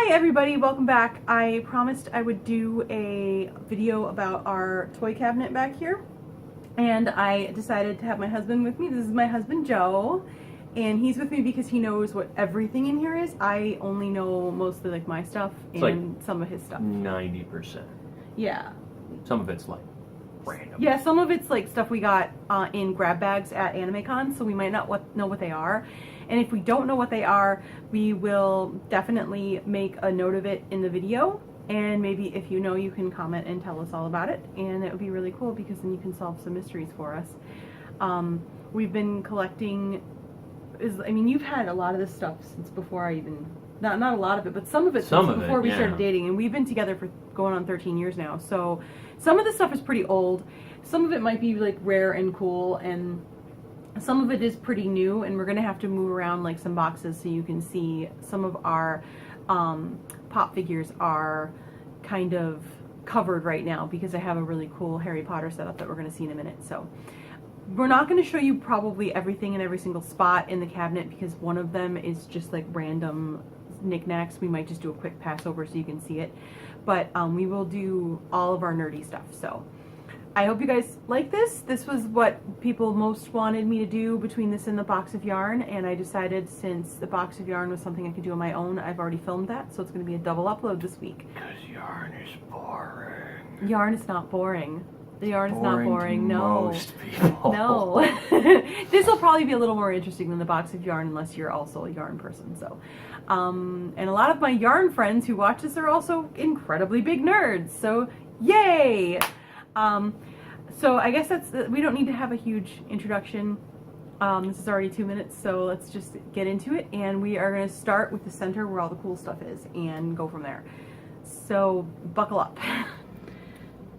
Hi everybody, welcome back. I promised I would do a video about our toy cabinet back here, and I decided to have my husband with me. This is my husband Joe, and he's with me because he knows what everything in here is. I only know mostly like my stuff and like some of his stuff. 90%. Yeah. Some of it's like random. Yeah, some of it's like stuff we got in grab bags at AnimeCon, so we might not know what they are. And if we don't know what they are, we will definitely make a note of it in the video. And maybe if you know, you can comment and tell us all about it. And it would be really cool because then you can solve some mysteries for us. We've been collecting, I mean, you've had a lot of this stuff since before I even, not a lot of it, but some of it since before we started dating. And we've been together for going on 13 years now. So some of the stuff is pretty old. Some of it might be like rare and cool, and some of it is pretty new, and we're going to have to move around like some boxes so you can see some of our pop figures are kind of covered right now because I have a really cool Harry Potter setup that we're going to see in a minute. So we're not going to show you probably everything in every single spot in the cabinet because one of them is just like random knickknacks. We might just do a quick pass over so you can see it, but we will do all of our nerdy stuff. So I hope you guys like this. This was what people most wanted me to do between this and the box of yarn, and I decided since the box of yarn was something I could do on my own, I've already filmed that, so it's going to be a double upload this week. Because yarn is boring. Yarn is not boring. The yarn is not boring. No. Most people. No. This will probably be a little more interesting than the box of yarn unless you're also a yarn person. So, and a lot of my yarn friends who watch this are also incredibly big nerds. So, yay! So I guess we don't need to have a huge introduction. This is already 2 minutes, so let's just get into it. And we are going to start with the center where all the cool stuff is and go from there. So buckle up.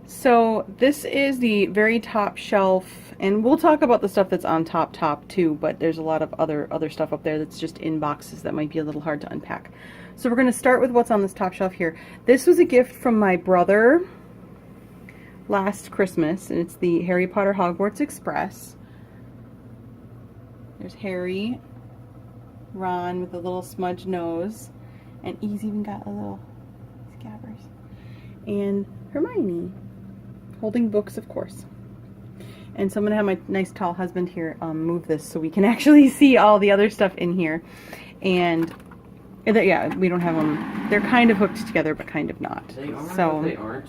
So this is the very top shelf, and we'll talk about the stuff that's on top too, but there's a lot of other stuff up there that's just in boxes that might be a little hard to unpack. So we're going to start with what's on this top shelf here. This was a gift from my brother last Christmas, and it's the Harry Potter Hogwarts Express. There's Harry, Ron with a little smudge nose, and he's even got a little scabbers, and Hermione holding books, of course. And so I'm gonna have my nice tall husband here move this so we can actually see all the other stuff in here. And yeah, we don't have them, they're kind of hooked together but kind of not. They are, so but they aren't.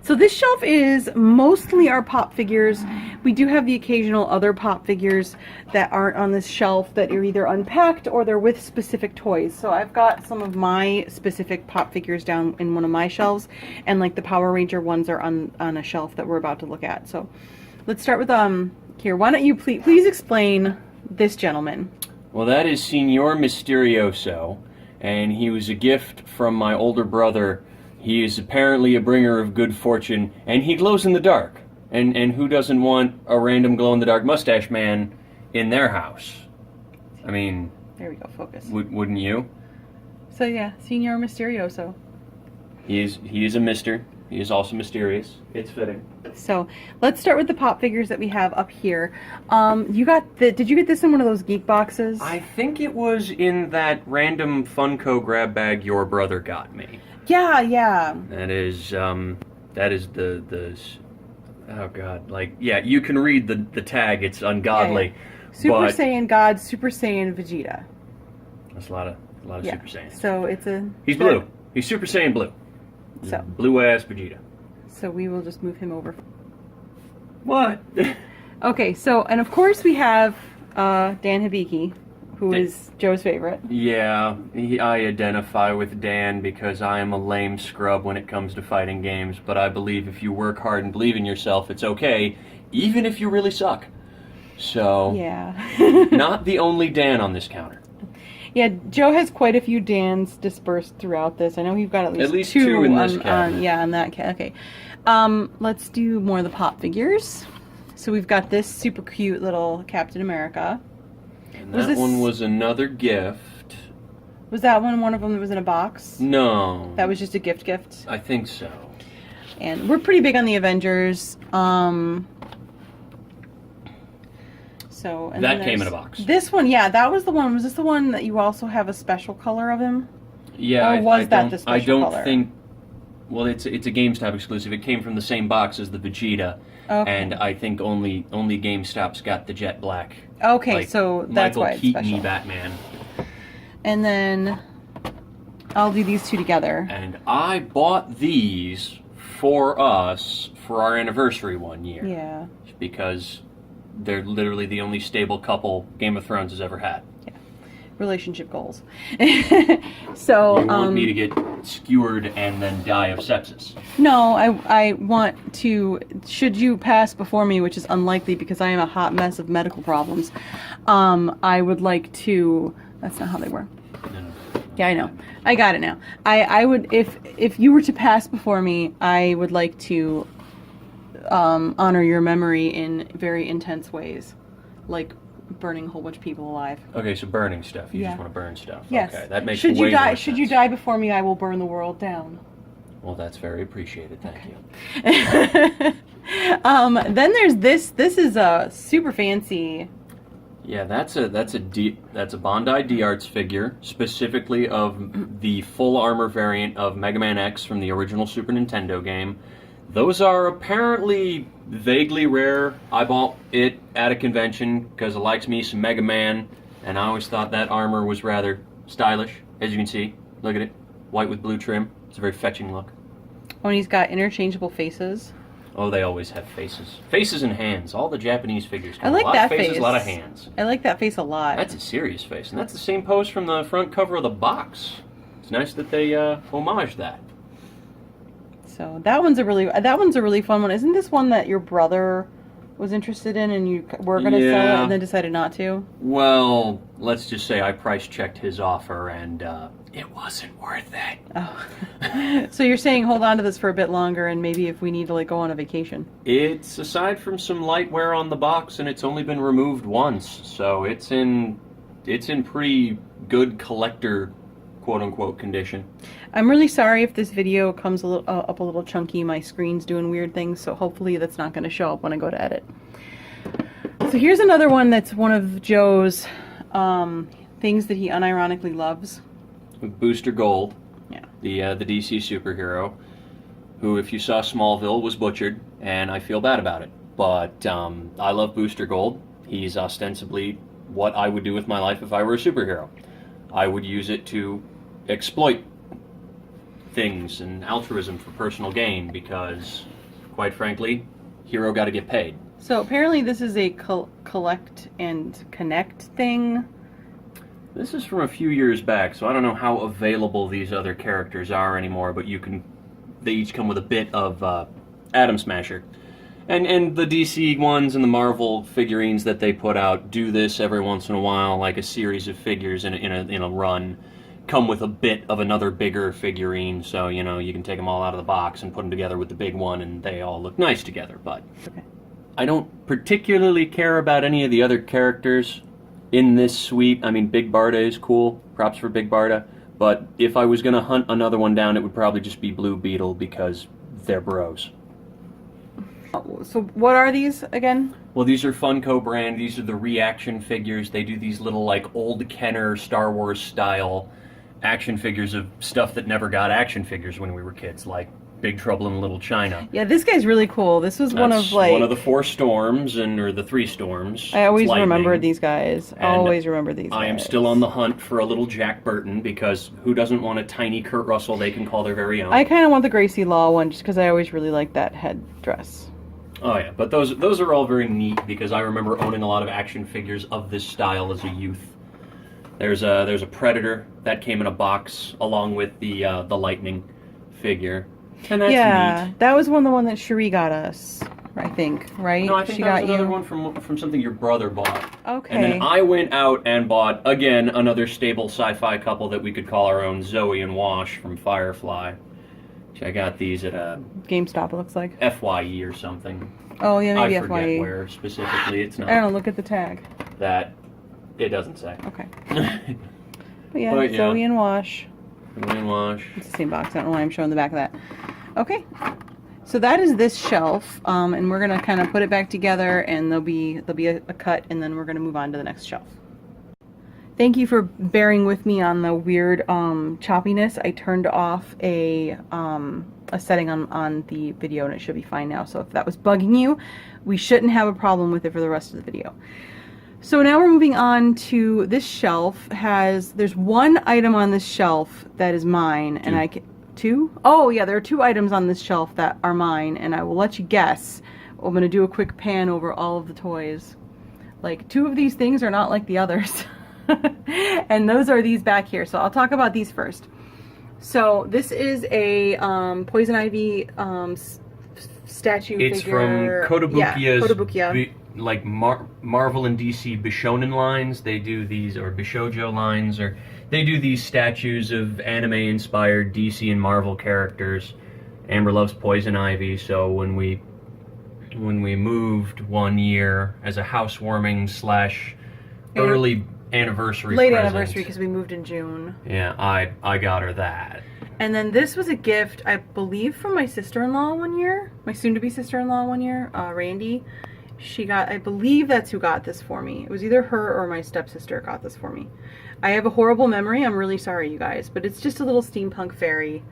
So this shelf is mostly our pop figures. We do have the occasional other pop figures that aren't on this shelf that are either unpacked or they're with specific toys. So I've got some of my specific pop figures down in one of my shelves, and like the Power Ranger ones are on a shelf that we're about to look at. So let's start with here. Why don't you please explain this gentleman? Well, that is Signor Mysterioso, and he was a gift from my older brother. He is apparently a bringer of good fortune, and he glows in the dark. And who doesn't want a random glow-in-the-dark mustache man in their house? I mean, there we go, focus. Wouldn't you? So yeah, Signor Mysterioso. He is a mister. He is also mysterious. It's fitting. So let's start with the pop figures that we have up here. Did you get this in one of those geek boxes? I think it was in that random Funko grab bag your brother got me. Yeah. That is the oh god, like, yeah, you can read the tag, it's ungodly. Yeah. Super Saiyan God, Super Saiyan Vegeta. That's a lot of Super Saiyans. So he's blue. He's Super Saiyan blue. So blue ass Vegeta. So we will just move him over. What? Okay, so and of course we have Dan Hibiki, who is Joe's favorite. Yeah, I identify with Dan because I am a lame scrub when it comes to fighting games, but I believe if you work hard and believe in yourself, it's okay, even if you really suck. So, yeah. Not the only Dan on this counter. Yeah, Joe has quite a few Dans dispersed throughout this. I know we've got at least two in this cabinet. Yeah, on that okay. Let's do more of the pop figures. So we've got this super cute little Captain America. And that one was another gift. Was that one of them that was in a box? No. That was just a gift? I think so. And we're pretty big on the Avengers. And that came in a box. This one, yeah, that was the one. Was this the one that you also have a special color of him? Yeah, Or was that the I special don't color? think. Well, it's a GameStop exclusive. It came from the same box as the Vegeta, Okay. and I think only GameStop's got the jet black. Okay, Like so that's Michael why it's Keaton-y special. Batman. And then I'll do these two together. And I bought these for us for our anniversary one year. Yeah. Because they're literally the only stable couple Game of Thrones has ever had. Relationship goals. So You want me to get skewered and then die of sepsis? no, I want to, should you pass before me, which is unlikely because I am a hot mess of medical problems, I would like to, that's not how they work. No. Yeah, I know. I got it now. I would, if you were to pass before me, I would like to honor your memory in very intense ways, like burning a whole bunch of people alive. Okay, so burning stuff. You Yeah. just want to burn stuff. Yes. Okay, that makes should way you die? more Should you sense. die before me? I will burn the world down. Well, that's very appreciated. Thank you. Then there's this. This is a super fancy. Yeah, that's a Bandai D-Arts figure, specifically of the full armor variant of Mega Man X from the original Super Nintendo game. Those are apparently vaguely rare. I bought it at a convention because it likes me some Mega Man, and I always thought that armor was rather stylish. As you can see, look at it, white with blue trim. It's a very fetching look. Oh, and he's got interchangeable faces. Oh, they always have faces. Faces and hands. All the Japanese figures come I like with a lot that of faces, face. a lot of hands. I like that face a lot. That's a serious face, and that's the same pose from the front cover of the box. It's nice that they homage that. So that one's a really fun one. Isn't this one that your brother was interested in and you were going to sell it Yeah. and then decided not to? Well, let's just say I price checked his offer, and it wasn't worth it. Oh. So you're saying hold on to this for a bit longer and maybe if we need to like go on a vacation. It's aside from some light wear on the box, and it's only been removed once, so it's in pretty good collector quote unquote condition. I'm really sorry if this video comes a little, up a little chunky. My screen's doing weird things, so hopefully that's not going to show up when I go to edit. So here's another one that's one of Joe's things that he unironically loves. Booster Gold, Yeah. the DC superhero, who, if you saw Smallville, was butchered, and I feel bad about it. But I love Booster Gold. He's ostensibly what I would do with my life if I were a superhero. I would use it to exploit things and altruism for personal gain because, quite frankly, hero got to get paid. So apparently this is a collect and connect thing. This is from a few years back, so I don't know how available these other characters are anymore, but they each come with a bit of Atom Smasher. And the DC ones and the Marvel figurines that they put out do this every once in a while, like a series of figures in a run, come with a bit of another bigger figurine, so you can take them all out of the box and put them together with the big one, and they all look nice together. But Okay. I don't particularly care about any of the other characters in this suite. I mean, Big Barda is cool. Props for Big Barda. But if I was going to hunt another one down, it would probably just be Blue Beetle because they're bros. So what are these again? Well, these are Funko brand. These are the reaction figures. They do these little, like, old Kenner Star Wars style action figures of stuff that never got action figures when we were kids, like Big Trouble in Little China. Yeah, this guy's really cool. This was one That's of like one of the 4 storms, or the 3 storms. I always It's lightning. remember these guys. And Always remember these guys. I am still on the hunt for a little Jack Burton, because who doesn't want a tiny Kurt Russell they can call their very own? I kind of want the Gracie Law one just because I always really liked that head dress. Oh yeah, but those are all very neat because I remember owning a lot of action figures of this style as a youth. There's a Predator that came in a box along with the Lightning figure, and that's neat. That was the one that Cherie got us, I think, right? No, I think she that was got another you. one from something your brother bought. Okay. And then I went out and bought, again, another stable sci-fi couple that we could call our own, Zoe and Wash from Firefly. I got these at a GameStop, it looks like. FYE or something. Oh yeah, maybe I forget FYE. where specifically. It's not I don't know. Look at the tag. that. It doesn't say. Okay. But yeah, But, yeah. Zoe and Wash. Zoe and Wash. It's the same box. I don't know why I'm showing the back of that. Okay. So that is this shelf, and we're gonna kind of put it back together, and there'll be a cut, and then we're gonna move on to the next shelf. Thank you for bearing with me on the weird choppiness. I turned off a setting on the video and it should be fine now. So if that was bugging you, we shouldn't have a problem with it for the rest of the video. So now we're moving on to this shelf. There's one item on this shelf that is mine, and I can... Two? Oh yeah, there are two items on this shelf that are mine, and I will let you guess. I'm going to do a quick pan over all of the toys. Like, two of these things are not like the others. And those are these back here. So I'll talk about these first. So this is a Poison Ivy statue it's figure. From Kotobukiya's, yeah, Kotobukiya. like Marvel and DC Bishonen lines. They do these, or Bishoujo lines, or they do these statues of anime-inspired DC and Marvel characters. Amber loves Poison Ivy, so when we moved one year as a housewarming / early anniversary late present, anniversary because we moved in June. Yeah, I got her that. And then this was a gift, I believe, from my sister-in-law one year. My soon-to-be sister-in-law one year, Randy. She got, I believe that's who got this for me. It was either her or my stepsister got this for me. I have a horrible memory. I'm really sorry, you guys. But it's just a little steampunk fairy.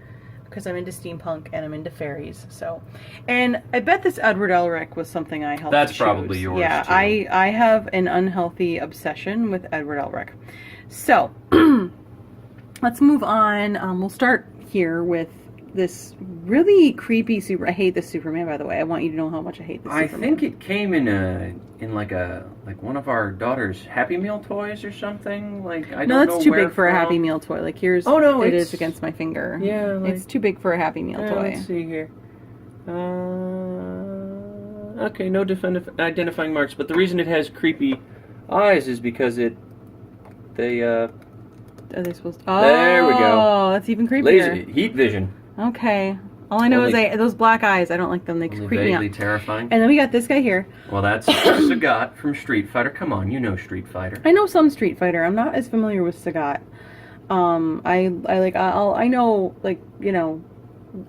Because I'm into steampunk and I'm into fairies. So, and I bet this Edward Elric was something I helped That's choose. probably yours, yeah, too. I have an unhealthy obsession with Edward Elric. So, let's move on. We'll start here with this really creepy I hate this Superman, by the way. I want you to know how much I hate this Superman. I think it came in like one of our daughter's Happy Meal toys or something. Like, I don't know. No, that's too where big for a from. Happy Meal toy. Like, here's Oh, no, it it's- is against my finger. Yeah, like- it's too big for a Happy Meal toy. Let's see here. Okay, no identifying marks, but the reason it has creepy eyes is because Are they supposed to? Oh, There we go. That's even creepier. laser heat vision. Okay. All I know Only- is those black eyes. I don't like them. They Only creep me vaguely out. terrifying. And then we got this guy here. Well, that's Sagat from Street Fighter. Come on, you know Street Fighter. I know some Street Fighter. I'm not as familiar with Sagat. I know, like, you know,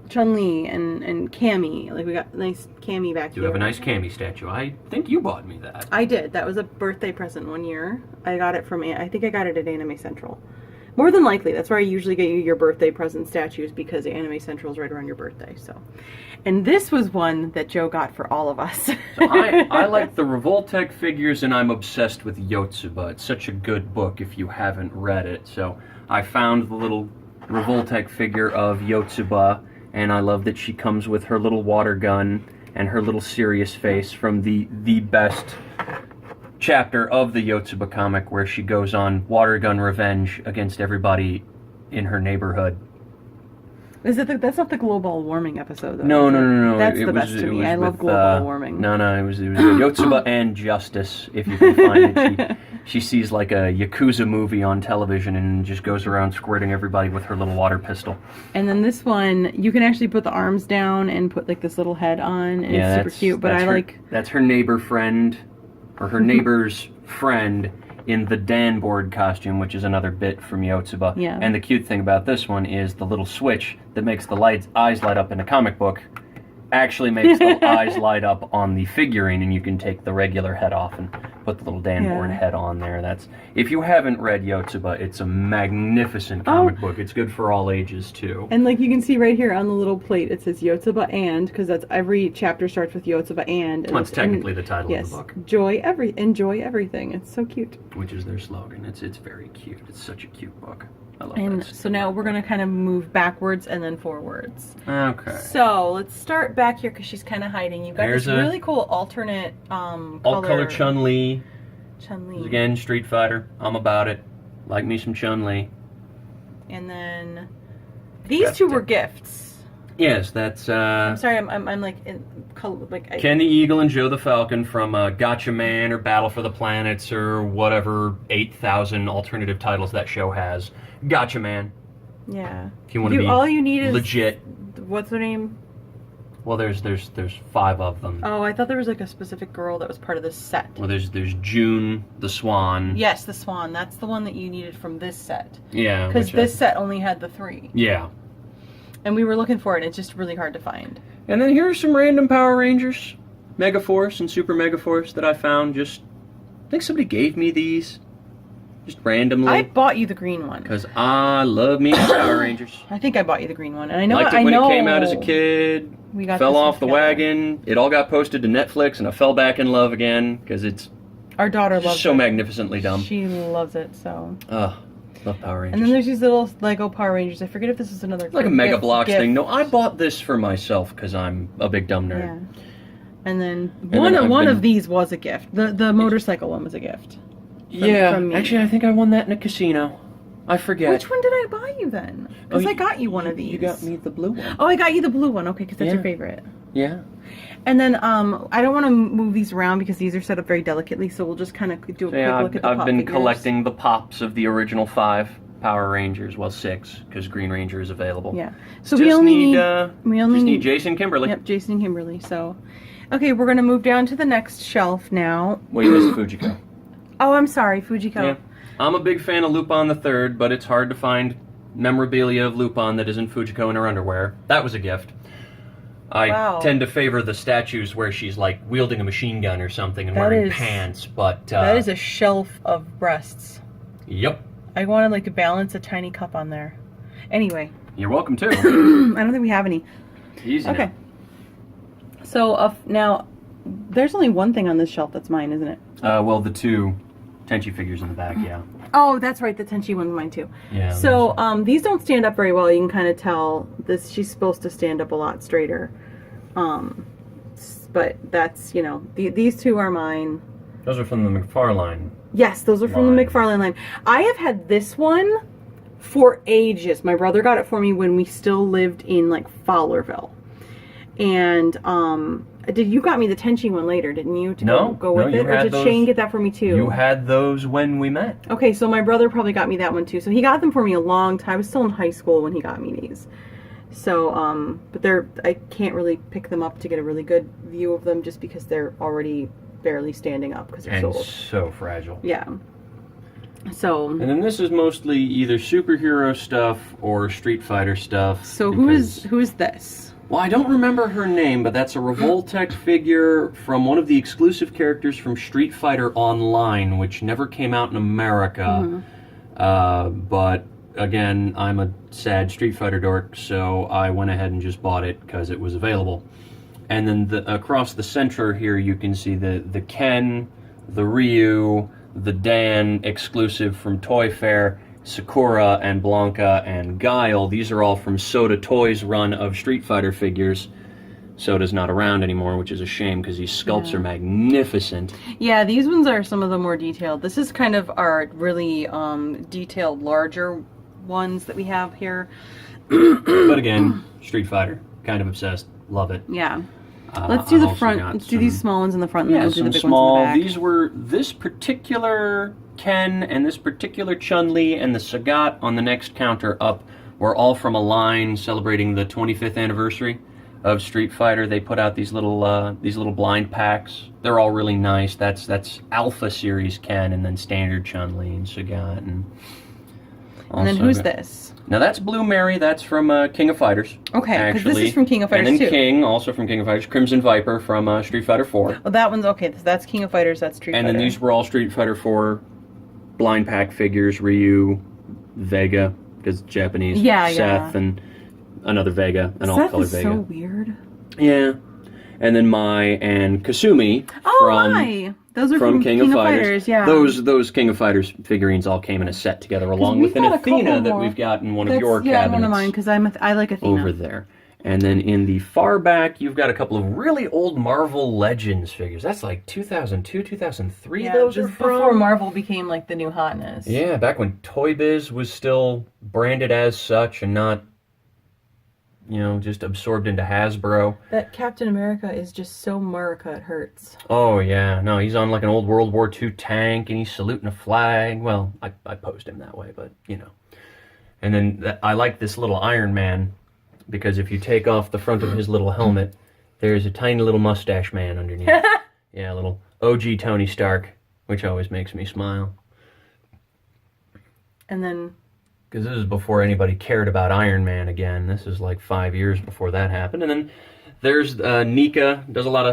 Chun-Li and Cammy. Like, we got nice Cammy back You here. have a nice Cammy statue. I think you bought me that. I did. That was a birthday present one year. I got it from, I think I got it at Anime Central. More than likely, that's where I usually get you your birthday present statues, because Anime Central is right around your birthday. So, and this was one that Joe got for all of us. I like the Revoltech figures, and I'm obsessed with Yotsuba. It's such a good book if you haven't read it. So I found the little Revoltech figure of Yotsuba, and I love that she comes with her little water gun and her little serious face from the best chapter of the Yotsuba comic, where she goes on water gun revenge against everybody in her neighborhood. Is it? That's not the global warming episode, though. No. That's It the was- best it to me. was I love with, global warming. No, it was Yotsuba and Justice, if you can find it. She sees like a Yakuza movie on television and just goes around squirting everybody with her little water pistol. And then this one, you can actually put the arms down and put like this little head on, and it's super cute. But that's her neighbor friend, or her neighbor's friend, in the Dan board costume, which is another bit from Yotsuba. Yeah. And the cute thing about this one is the little switch that makes the eyes light up in a comic book actually makes the eyes light up on the figurine, and you can take the regular head off and put the little Dan board head on there. That's, if you haven't read Yotsuba, it's a magnificent comic book. It's good for all ages too. And like you can see right here on the little plate, it says Yotsuba and, because that's every chapter starts with Yotsuba and. Well, that's technically the title of the book. Enjoy everything. It's so cute. Which is their slogan. It's very cute. It's such a cute book. I love And that. so now we're gonna kind of move backwards and then forwards. Okay. So let's start back here because she's kind of hiding. You've got There's this a really cool alternate All-color Chun-Li. Chun-Li. Again, Street Fighter. I'm about it. Like me some Chun-Li. And then these two were gifts. Yes, that's I'm sorry, I'm like Ken the Eagle and Joe the Falcon from Gotcha Man or Battle for the Planets or whatever 8,000 alternative titles that show has. Gotcha Man. Yeah. If you want to be all you need is legit. What's her name? Well, there's 5 of them. Oh, I thought there was like a specific girl that was part of this set. Well, there's June the Swan. Yes, the Swan. That's the one that you needed from this set. Yeah. Because this set only had the 3. Yeah. And we were looking for it, and it's just really hard to find. And then here are some random Power Rangers, Megaforce and Super Megaforce, that I found. I think somebody gave me these. just randomly. I bought you the green one. Because I love me some Power Rangers. I think I bought you the green one, and I know Liked it when it came out as a kid. We got fell this off the together. wagon. It all got posted to Netflix, and I fell back in love again because it's Our daughter just loves so it. magnificently dumb. She loves it, so. Ugh, love Power Rangers. And then there's these little Lego Power Rangers. I forget if this is another. Like a Mega gift- Blocks gift. thing. No, I bought this for myself because I'm a big dumb nerd. Yeah. And then then one I've one been- of these was a gift. The motorcycle one was a gift. from me. Actually, I think I won that in a casino. I forget. Which one did I buy you then? Because I got you one of these. You got me the blue one. Oh, I got you the blue one. Okay, because that's Yeah. your favorite. Yeah. And then I don't want to move these around because these are set up very delicately, so we'll just kind of do a quick Yeah, look at the I've pop been figures. collecting the pops of the original 5 Power Rangers. Well, 6, because Green Ranger is available. Yeah. So Just we only need, need Jason Kimberly. Yep, Jason and Kimberly. So, okay, we're gonna move down to the next shelf now. Well, you missed Fujiko. Oh, I'm sorry, Fujiko. Yeah. I'm a big fan of Lupin the Third, but it's hard to find memorabilia of Lupin that isn't Fujiko in her underwear. That was a gift. I tend to favor the statues where she's like wielding a machine gun or something and wearing pants, but that is a shelf of breasts. Yep. I wanted like to balance a tiny cup on there. Anyway. You're welcome too. I don't think we have any. Easy. Okay. So now, there's only one thing on this shelf that's mine, isn't it? Well, the 2 Tenchi figures in the back, yeah. Oh, that's right. The Tenchi one's mine too. Yeah. So these don't stand up very well. You can kind of tell this. She's supposed to stand up a lot straighter. But that's, you know, these 2 are mine. Those are from the McFarlane. Yes, those are from the McFarlane line. I have had this one for ages. My brother got it for me when we still lived in like Fowlerville. And you got me the Tenchi one later, didn't you? To go with it? Or did Shane get that for me too? You had those when we met. Okay, so my brother probably got me that one too. So he got them for me a long time. I was still in high school when he got me these. So, but I can't really pick them up to get a really good view of them just because they're already barely standing up because they're And so old. so fragile. Yeah. So. And then this is mostly either superhero stuff or Street Fighter stuff. So who is this? Well, I don't remember her name, but that's a Revoltech figure from one of the exclusive characters from Street Fighter Online, which never came out in America. But again, I'm a sad Street Fighter dork, so I went ahead and just bought it because it was available. And then across the center here, you can see the Ken, the Ryu, the Dan exclusive from Toy Fair, Sakura and Blanca and Guile. These are all from Soda Toys' run of Street Fighter figures. Soda's not around anymore, which is a shame because these sculpts are magnificent. Yeah, these ones are some of the more detailed. This is kind of our really detailed, larger ones that we have here. But again, Street Fighter, kind of obsessed, love it. Yeah. Let's do the front. Let's do these small ones in the front, and then we'll do the big ones in the back. These were this particular Ken and this particular Chun-Li and the Sagat on the next counter up were all from a line celebrating the 25th anniversary of Street Fighter. They put out these little blind packs. They're all really nice. That's Alpha Series Ken, and then Standard Chun-Li and Sagat, and then who's this? Now that's Blue Mary. That's from King of Fighters. Okay, because this is from King of Fighters and then too. King, also from King of Fighters. Crimson Viper from Street Fighter 4. Well, that one's okay. So that's King of Fighters. That's Street Fighter. And then these were all Street Fighter 4 blind pack figures. Ryu, Vega, because Japanese. Seth, and another Vega, an all-color Vega. Seth is so weird. Yeah. And then Mai and Kasumi from... Those are from King of Fighters, yeah. Those King of Fighters figurines all came in a set together, along with an Athena that we've got in one of your cabinets. Yeah, one of mine, because I like Athena. Over there. And then in the far back, you've got a couple of really old Marvel Legends figures. That's like 2002, 2003 those are from. Before Marvel became like the new hotness. Yeah, back when Toy Biz was still branded as such and not, just absorbed into Hasbro. That Captain America is just so America, it hurts. Oh, yeah. No, he's on like an old World War II tank, and he's saluting a flag. Well, I posed him that way, but, And then I like this little Iron Man, because if you take off the front of his little helmet, there's a tiny little mustache man underneath. Yeah, a little OG Tony Stark, which always makes me smile. And then... Because this is before anybody cared about Iron Man again. This is like 5 years before that happened. And then there's NECA does a lot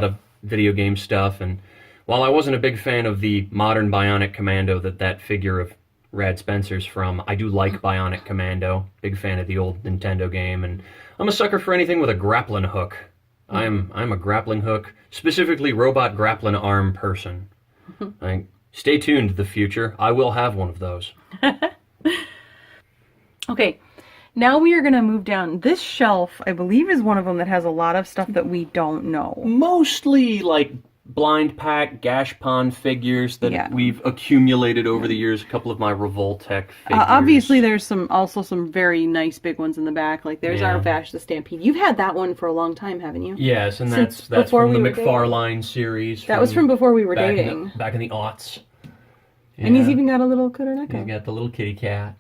of video game stuff. And while I wasn't a big fan of the modern Bionic Commando that figure of Rad Spencer's from, I do like Bionic Commando. Big fan of the old Nintendo game, and I'm a sucker for anything with a grappling hook. I'm a grappling hook, specifically robot grappling arm person. Stay tuned to the future. I will have one of those. Okay, now we are going to move down. This shelf, I believe, is one of them that has a lot of stuff that we don't know. Mostly like blind pack Gash Pond figures that we've accumulated over the years. A couple of my Revoltech figures. Obviously, there's also some very nice big ones in the back. Like there's our Vash the Stampede. You've had that one for a long time, haven't you? Yes, and that's from the McFarlane series. That was from before we were dating. Back in the aughts. Yeah. And he's even got a little Kuroneko. He's got the little kitty cat.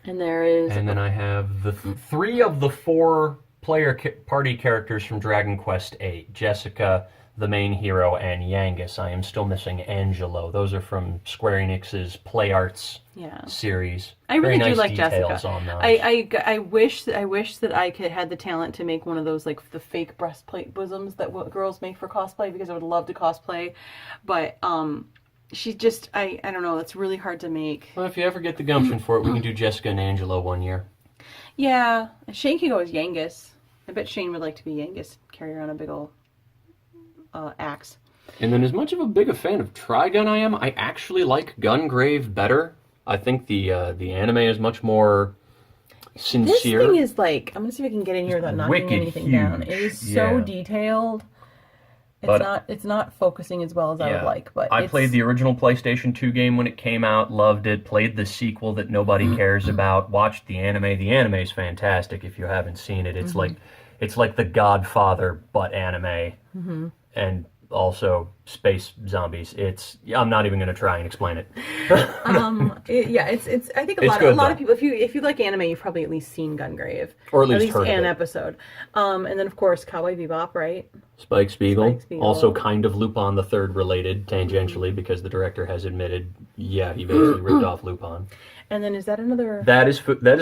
And there is... And then I have the 3 of the 4 player party characters from Dragon Quest VIII. Jessica, the main hero, and Yangus. I am still missing Angelo. Those are from Square Enix's Play Arts series. I really do like details Jessica. On those. I wish that I could had the talent to make one of those like the fake breastplate bosoms that girls make for cosplay, because I would love to cosplay, but she's just I don't know. It's really hard to make. Well, if you ever get the gumption for it, we can do Jessica and Angelo one year. Yeah, Shane can go as Yangus. I bet Shane would like to be Yangus, carry around a big old axe. And then, as much of a big a fan of Trigun I am, I actually like Gungrave better. I think the anime is much more sincere. This thing is like, I'm gonna see if I can get in here without knocking anything down. It is so detailed. It's not focusing as well as I would like. But I played the original PlayStation 2 game when it came out, loved it, played the sequel that nobody cares about, watched the anime. The anime is fantastic if you haven't seen it. It's like The Godfather, but anime. And also space zombies. I'm not even going to try and explain it. It's I think a lot of people, if you like anime, you've probably at least seen Gungrave, or at least heard an of it. episode. And then of course Cowboy Bebop, right? Spike Spiegel. Also kind of Lupin the Third related tangentially, because the director has admitted, he basically ripped off Lupin. And then is that another? That is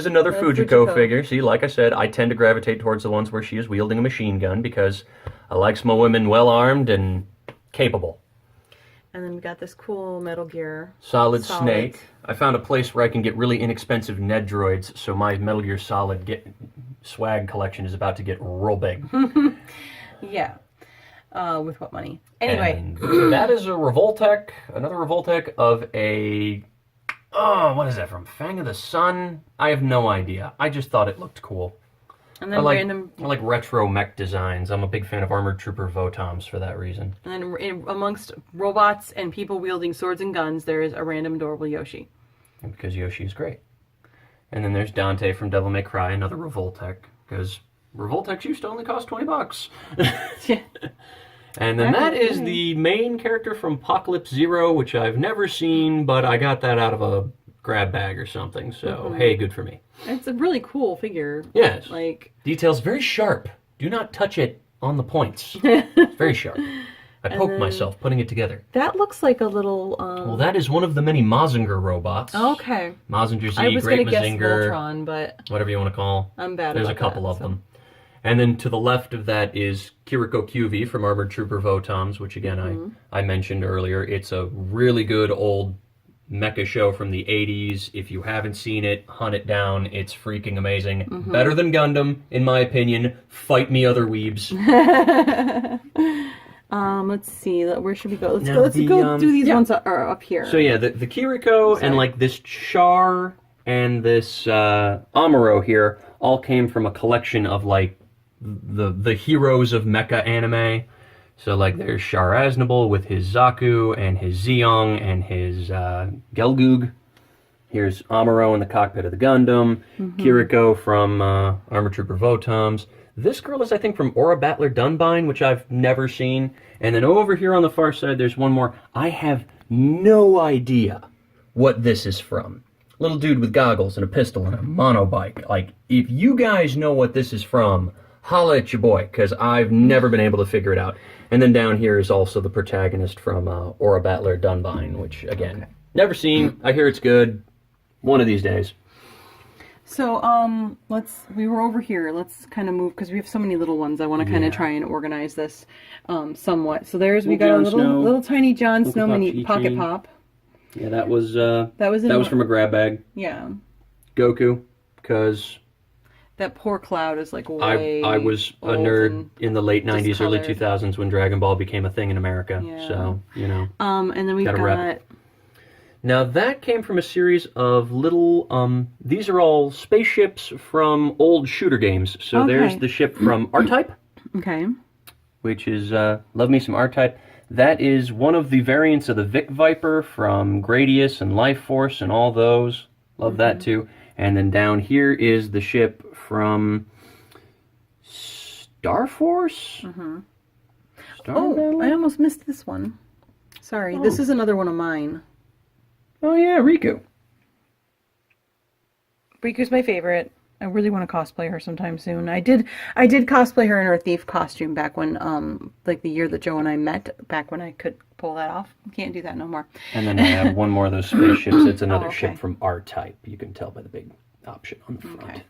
another Fujiko figure. See, like I said, I tend to gravitate towards the ones where she is wielding a machine gun, because I like small women well armed and capable. And then we got this cool Metal Gear Solid Snake. I found a place where I can get really inexpensive Ned droids, so my Metal Gear Solid swag collection is about to get real big. Yeah. With what money? Anyway. And that is another Revoltech of a... Oh, what is that from? Fang of the Sun? I have no idea. I just thought it looked cool. And then I like retro mech designs. I'm a big fan of Armored Trooper Votoms for that reason. And then amongst robots and people wielding swords and guns, there is a random adorable Yoshi. And because Yoshi is great. And then there's Dante from Devil May Cry, another Revoltech, because Revoltechs used to only cost $20. Yeah. And then that is the main character from Apocalypse Zero, which I've never seen, but I got that out of a grab bag or something, so hey, good for me. It's a really cool figure. Yes. Like, details very sharp. Do not touch it on the points. It's very sharp. I poked myself putting it together. That looks like a little... Well, that is one of the many Mazinger robots. Okay. Mazinger Z, I was Great gonna guess Mazinger, Voltron, but... whatever you want to call. I'm bad There's a couple of them. And then to the left of that is Kiriko QV from Armored Trooper Votoms, which again I mentioned earlier. It's a really good old mecha show from the 80s. If you haven't seen it, hunt it down. It's freaking amazing. Better than Gundam, in my opinion. Fight me, other weebs. Let's see. Where should we go? Let's go do these ones up here. So yeah, the Kiriko and like this Char and this Amuro here all came from a collection of like the heroes of mecha anime. So like there's Char Aznable with his Zaku and his Zeong and his Gelgoog. Here's Amuro in the cockpit of the Gundam. Kiriko from Armored Trooper Votoms. This girl is, I think, from Aura Battler Dunbine, which I've never seen. And then over here on the far side, there's one more. I have no idea what this is from. Little dude with goggles and a pistol and a monobike. Like, if you guys know what this is from, holla at your boy, because I've never been able to figure it out. And then down here is also the protagonist from Aura Battler Dunbine, which, again, never seen. I hear it's good. One of these days. So, we were over here. Let's kind of move, because we have so many little ones. I want to kind of try and organize this, somewhat. So we got a little tiny Jon Snow mini pocket pop. Yeah, that was from a grab bag. Yeah. Goku, because that poor Cloud is like way I was a nerd in the late 90s, early 2000s when Dragon Ball became a thing in America. Yeah. So, you know. And then we've got... Now, that came from a series of little, these are all spaceships from old shooter games. So there's the ship from R-Type. Okay. Which is, love me some R-Type. That is one of the variants of the Vic Viper from Gradius and Life Force and all those. Love that, too. And then down here is the ship from Star Force? I almost missed this one. Sorry, this is another one of mine. Oh yeah, Riku. Riku's my favorite. I really want to cosplay her sometime soon. I did cosplay her in her thief costume back when, like the year that Joe and I met, back when I could pull that off. Can't do that no more. And then I have one more of those spaceships. It's another ship from R-Type. You can tell by the big option on the front. Okay.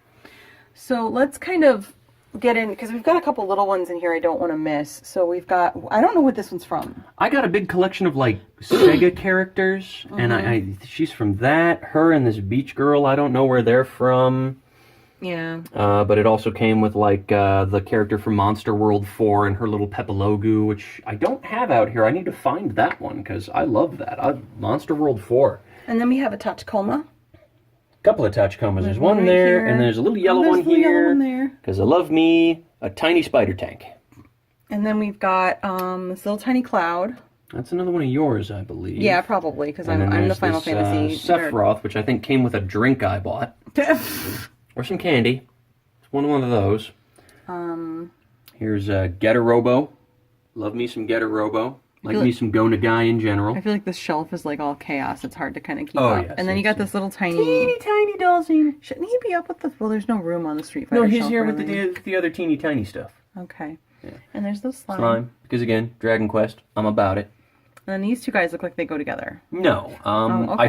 So let's kind of get in, because we've got a couple little ones in here I don't want to miss. So we've got, I don't know what this one's from. I got a big collection of like Sega characters, and she's from that. Her and this beach girl, I don't know where they're from. Yeah. But it also came with like the character from Monster World 4 and her little Pepilogu, which I don't have out here. I need to find that one because I love that. Monster World 4. And then we have a Tachikoma. Couple of Tachicomas. There's one right there, here. And there's a little yellow one here. Because I love me a tiny spider tank. And then we've got this little tiny Cloud. That's another one of yours, I believe. Yeah, probably, because I'm the Final Fantasy. Sephiroth, which I think came with a drink I bought. Or some candy. It's one of those. Here's Getter Robo. Love me some Getter Robo. Like me some Go Nagai in general. I feel like this shelf is like all chaos. It's hard to kind of keep up. Yes, and then you got this little tiny Dulcine. Shouldn't he be up with the... Well, there's no room on the Street Fighter No, he's shelf, here really. with the other teeny tiny stuff. Okay. Yeah. And there's the slime. Because again, Dragon Quest. I'm about it. And then these two guys look like they go together. No. I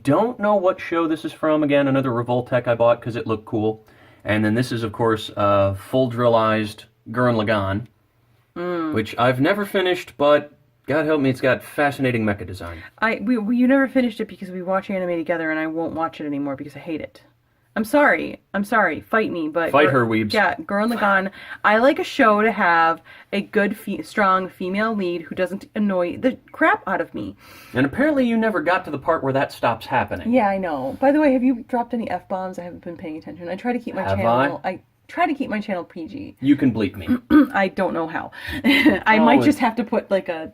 don't know what show this is from. Again, another Revoltech I bought because it looked cool. And then this is, of course, full drillized Gurren Lagann, which I've never finished, but God help me, it's got fascinating mecha design. You never finished it because we watch anime together, and I won't watch it anymore because I hate it. I'm sorry. Fight me, but... Fight her, weebs. Yeah, Gurren Lagann. I like a show to have a good, strong female lead who doesn't annoy the crap out of me. And apparently you never got to the part where that stops happening. Yeah, I know. By the way, have you dropped any F-bombs? I haven't been paying attention. I try to keep my channel... I try to keep my channel PG. You can bleep me. I don't know how. I might just have to put like a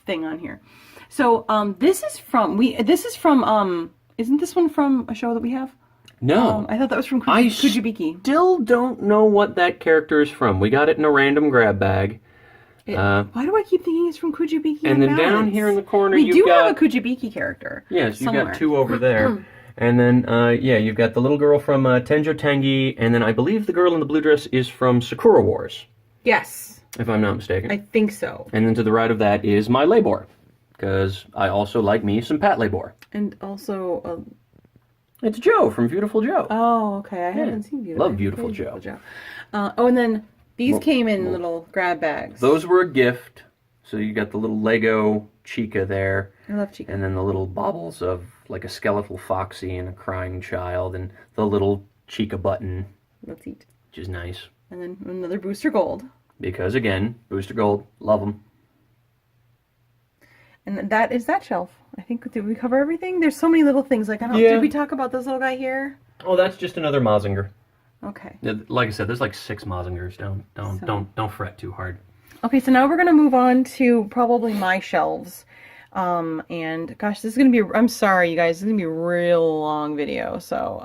thing on here. So, this is from... isn't this one from a show that we have? No. I thought that was from Kujibiki. Still don't know what that character is from. We got it in a random grab bag. Why do I keep thinking it's from Kujibiki? And then down here in the corner, we do have a Kujibiki character. Yes, you've got two over there. And then, you've got the little girl from Tenjo Tangi, and then I believe the girl in the blue dress is from Sakura Wars. Yes. If I'm not mistaken. I think so. And then to the right of that is my Labor, because I also like me some Pat Labor. And also... It's Joe from Beautiful Joe. Oh, okay. I haven't seen Beautiful. Love Beautiful Joe. And then these came in little grab bags. Those were a gift. So you got the little Lego Chica there. I love Chica. And then the little baubles of like a skeletal Foxy and a crying child, and the little Chica button. Let's eat. Which is nice. And then another Booster Gold. Because again, Booster Gold, love them. And that is that shelf. I think, did we cover everything? There's so many little things. Like, I don't know, did we talk about this little guy here? Oh, that's just another Mazinger. Okay. Like I said, there's like 6 Mazingers. Don't fret too hard. Okay, so now we're going to move on to probably my shelves. And gosh, this is going to be, I'm sorry, you guys, this is going to be a real long video. So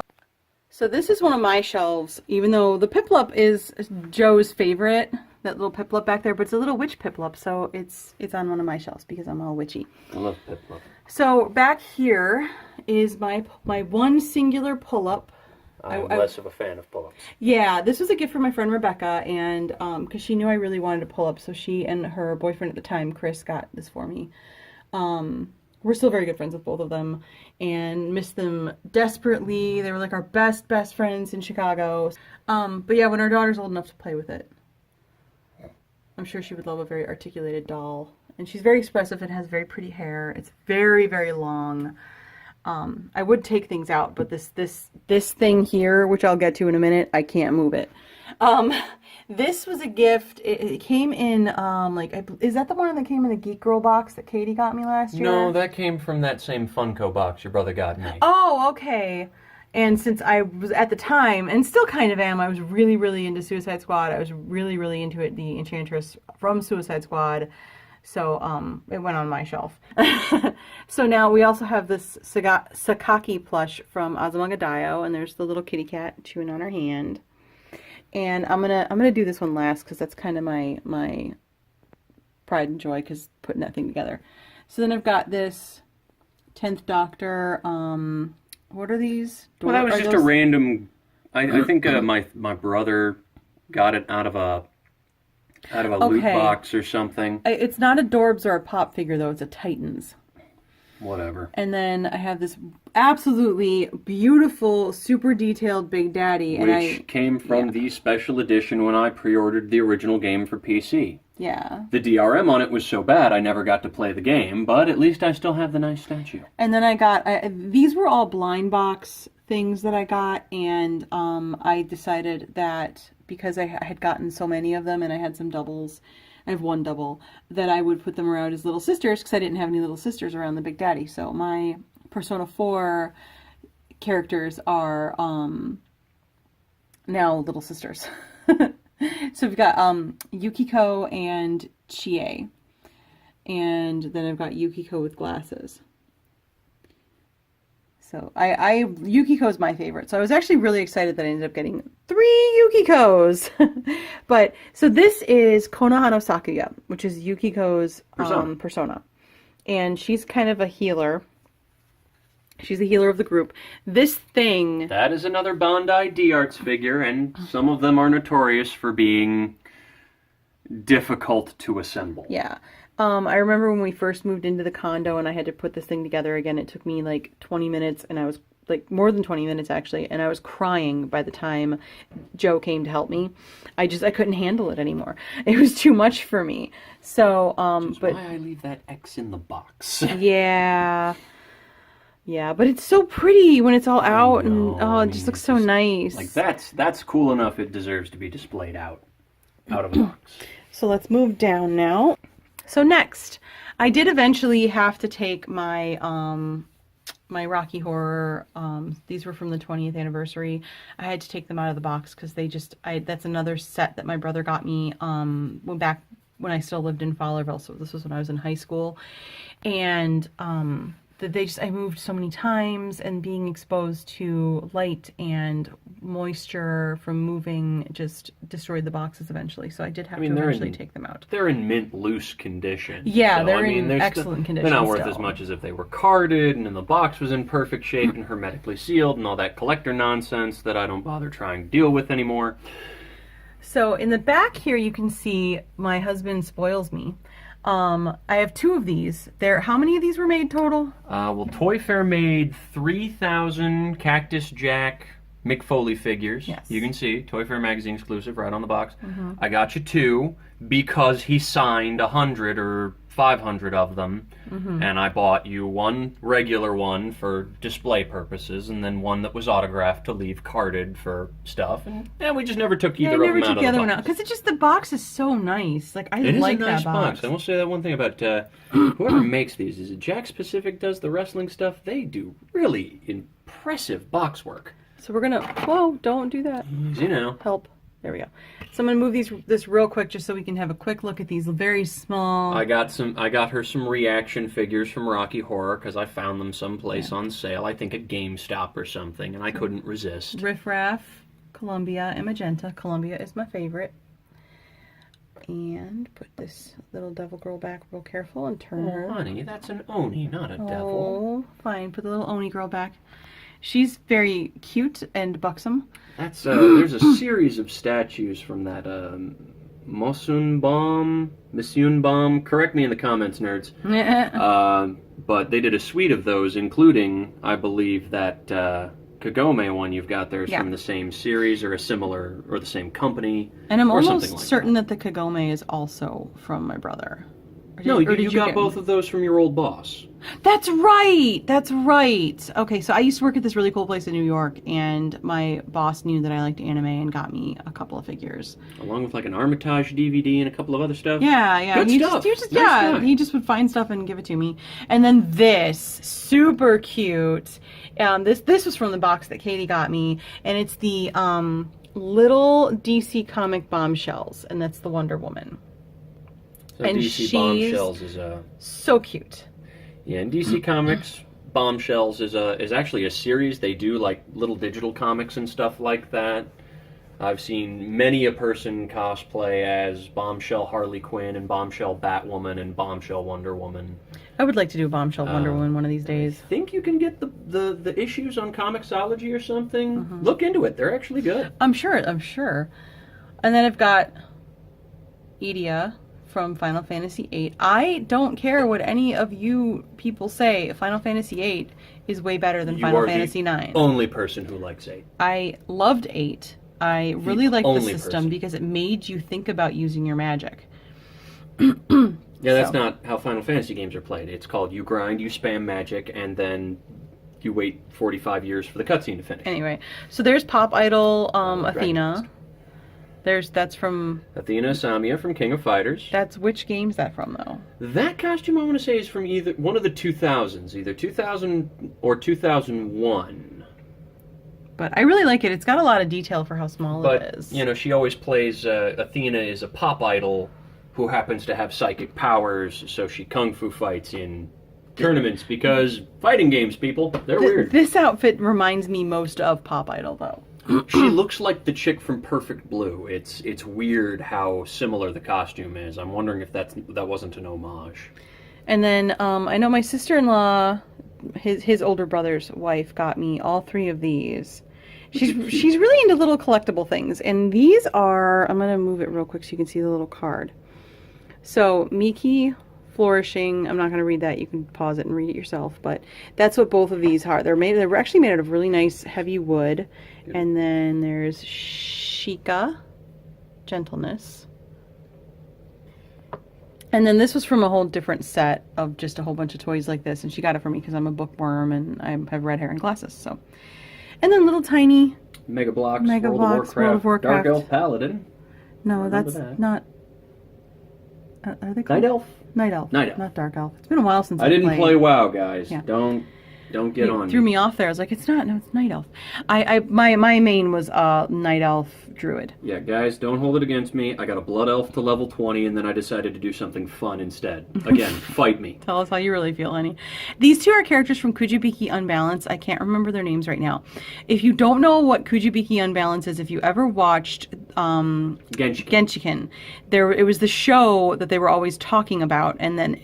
this is one of my shelves, even though the Piplup is Joe's favorite. That little Piplup back there, but it's a little witch Piplup, so it's on one of my shelves because I'm all witchy. I love Piplup. So back here is my one singular pull-up. I'm less of a fan of pull-ups. Yeah, this was a gift from my friend Rebecca, and because she knew I really wanted to pull up, so she and her boyfriend at the time, Chris, got this for me. we're still very good friends with both of them and miss them desperately. They were like our best friends in Chicago. But yeah, when our daughter's old enough to play with it, I'm sure she would love a very articulated doll. And she's very expressive and has very pretty hair. It's very long. I would take things out, but this thing here, which I'll get to in a minute, I can't move it. This was a gift. It came in, is that the one that came in the Geek Girl box that Katie got me last year? No, that came from that same Funko box your brother got me. Oh, okay. And since I was at the time, and still kind of am, I was really into Suicide Squad. I was really into it, the Enchantress from Suicide Squad. So, it went on my shelf. So now we also have this Sakaki plush from Azumanga Daioh, and there's the little kitty cat chewing on her hand. And I'm gonna do this one last because that's kind of my pride and joy, because putting that thing together. So then I've got this 10th Doctor. What are these? Well, that was just a random. I think my brother got it out of a loot box or something. It's not a Dorbs or a Pop figure though. It's a Titans. Whatever. And then I have this absolutely beautiful, super detailed Big Daddy. Which came from the special edition when I pre-ordered the original game for PC. Yeah. The DRM on it was so bad I never got to play the game, but at least I still have the nice statue. And then I got, these were all blind box things that I got, and I decided that because I had gotten so many of them and I had some doubles, I have one double, that I would put them around as little sisters because I didn't have any little sisters around the Big Daddy. So my Persona 4 characters are now little sisters. So we've got Yukiko and Chie. And then I've got Yukiko with glasses. So Yukiko's my favorite. So I was actually really excited that I ended up getting 3 Yukikos. But so this is Konohano Sakuya, which is Yukiko's persona. And she's kind of a healer. She's the healer of the group. This thing... That is another Bandai D-Arts figure, and some of them are notorious for being difficult to assemble. Yeah. I remember when we first moved into the condo and I had to put this thing together again. It took me like 20 minutes, and I was like more than 20 minutes actually, and I was crying by the time Joe came to help me. I couldn't handle it anymore. It was too much for me. So, Which is why I leave that X in the box. Yeah. Yeah, but it's so pretty when it's all out, and it just looks so nice. Like that's cool enough. It deserves to be displayed out of a box. So let's move down now. So next, I did eventually have to take my my Rocky Horror. These were from the 20th anniversary. I had to take them out of the box because that's another set that my brother got me back when I still lived in Fowlerville. So this was when I was in high school, and I moved so many times, and being exposed to light and moisture from moving just destroyed the boxes eventually. So I did have to eventually take them out. They're in mint loose condition. Yeah, so, they're in excellent condition. They're not worth as much as if they were carded and then the box was in perfect shape and hermetically sealed and all that collector nonsense that I don't bother trying to deal with anymore. So in the back here you can see my husband spoils me. I have 2 of these. How many of these were made total? Well, Toy Fair made 3,000 Cactus Jack McFoley figures. Yes. You can see, Toy Fair magazine exclusive right on the box. Mm-hmm. I got you 2 because he signed 100 or 500 of them. Mm-hmm. And I bought you 1 regular one for display purposes and then 1 that was autographed to leave carded for stuff. And we just never took either of them out of the box. I never took the other one out because the box is so nice. Like I like that box. It is a nice box. I will say that one thing about whoever makes these is Jack Specific does the wrestling stuff. They do really impressive box work. So we're gonna. Whoa! Don't do that. You know. Help. There we go. So I'm gonna move this real quick just so we can have a quick look at these very small. I got her some reaction figures from Rocky Horror because I found them someplace on sale. I think at GameStop or something, and I couldn't resist. Riff Raff, Columbia, and Magenta. Columbia is my favorite. And put this little devil girl back real careful and turn her. Oh, honey, that's an Oni, not a devil. Oh, fine. Put the little Oni girl back. She's very cute and buxom. That's there's a series of statues from that Mosunbom, correct me in the comments, nerds. But they did a suite of those, including, I believe, that Kagome one you've got there is from the same series or a similar, or the same company. And I'm or almost like certain that the Kagome is also from my brother. No, you got both of those from your old boss. That's right. That's right. Okay, so I used to work at this really cool place in New York, and my boss knew that I liked anime and got me a couple of figures. Along with like an Armitage DVD and a couple of other stuff? Yeah. Good stuff. He just would find stuff and give it to me. And then this, super cute. This was from the box that Katie got me, and it's the little DC comic bombshells, and that's the Wonder Woman. So and DC Bombshells is so cute. Yeah, and DC Comics Bombshells is actually a series. They do like little digital comics and stuff like that. I've seen many a person cosplay as Bombshell Harley Quinn and Bombshell Batwoman and Bombshell Wonder Woman. I would like to do a Bombshell Wonder Woman one of these days. I think you can get the issues on Comixology or something. Mm-hmm. Look into it. They're actually good. I'm sure. And then I've got Edea from Final Fantasy VIII. I don't care what any of you people say. Final Fantasy VIII is way better than Final Fantasy IX. Only person who likes 8. I loved 8. I really liked the system because it made you think about using your magic. Yeah, that's not how Final Fantasy games are played. It's called you grind, you spam magic, and then you wait 45 years for the cutscene to finish. Anyway, so there's Pop Idol Athena. That's from... Athena Samia from King of Fighters. That's which game is that from, though? That costume, I want to say, is from either one of the 2000s. Either 2000 or 2001. But I really like it. It's got a lot of detail for how small it is. But, you know, she always plays... Athena is a pop idol who happens to have psychic powers, so she kung fu fights in tournaments, because fighting games, people, they're weird. This outfit reminds me most of Pop Idol, though. She looks like the chick from Perfect Blue. It's weird how similar the costume is. I'm wondering if that wasn't an homage. And then I know my sister-in-law, his older brother's wife, got me all 3 of these. She's really into little collectible things, and these are... I'm gonna move it real quick so you can see the little card. So Miki Flourishing. I'm not going to read that. You can pause it and read it yourself. But that's what both of these are. They're actually made out of really nice heavy wood. Yep. And then there's Shika, Gentleness. And then this was from a whole different set of just a whole bunch of toys like this. And she got it for me because I'm a bookworm and I have red hair and glasses. So, and then little tiny Mega Bloks, World of Warcraft. Dark Elf Paladin. No, that's not. Are they called? Night Elf. Night Elf. Night Elf. Not Dark Elf. It's been a while since I didn't play WoW, guys. Yeah. Don't get on. Threw me off there. I was like, it's not. No, it's Night Elf. My main was Night Elf Druid. Yeah, guys, don't hold it against me. I got a Blood Elf to level 20, and then I decided to do something fun instead. Again, fight me. Tell us how you really feel, honey. These 2 are characters from Kujibiki Unbalance. I can't remember their names right now. If you don't know what Kujibiki Unbalance is, if you ever watched Genshiken, it was the show that they were always talking about, and then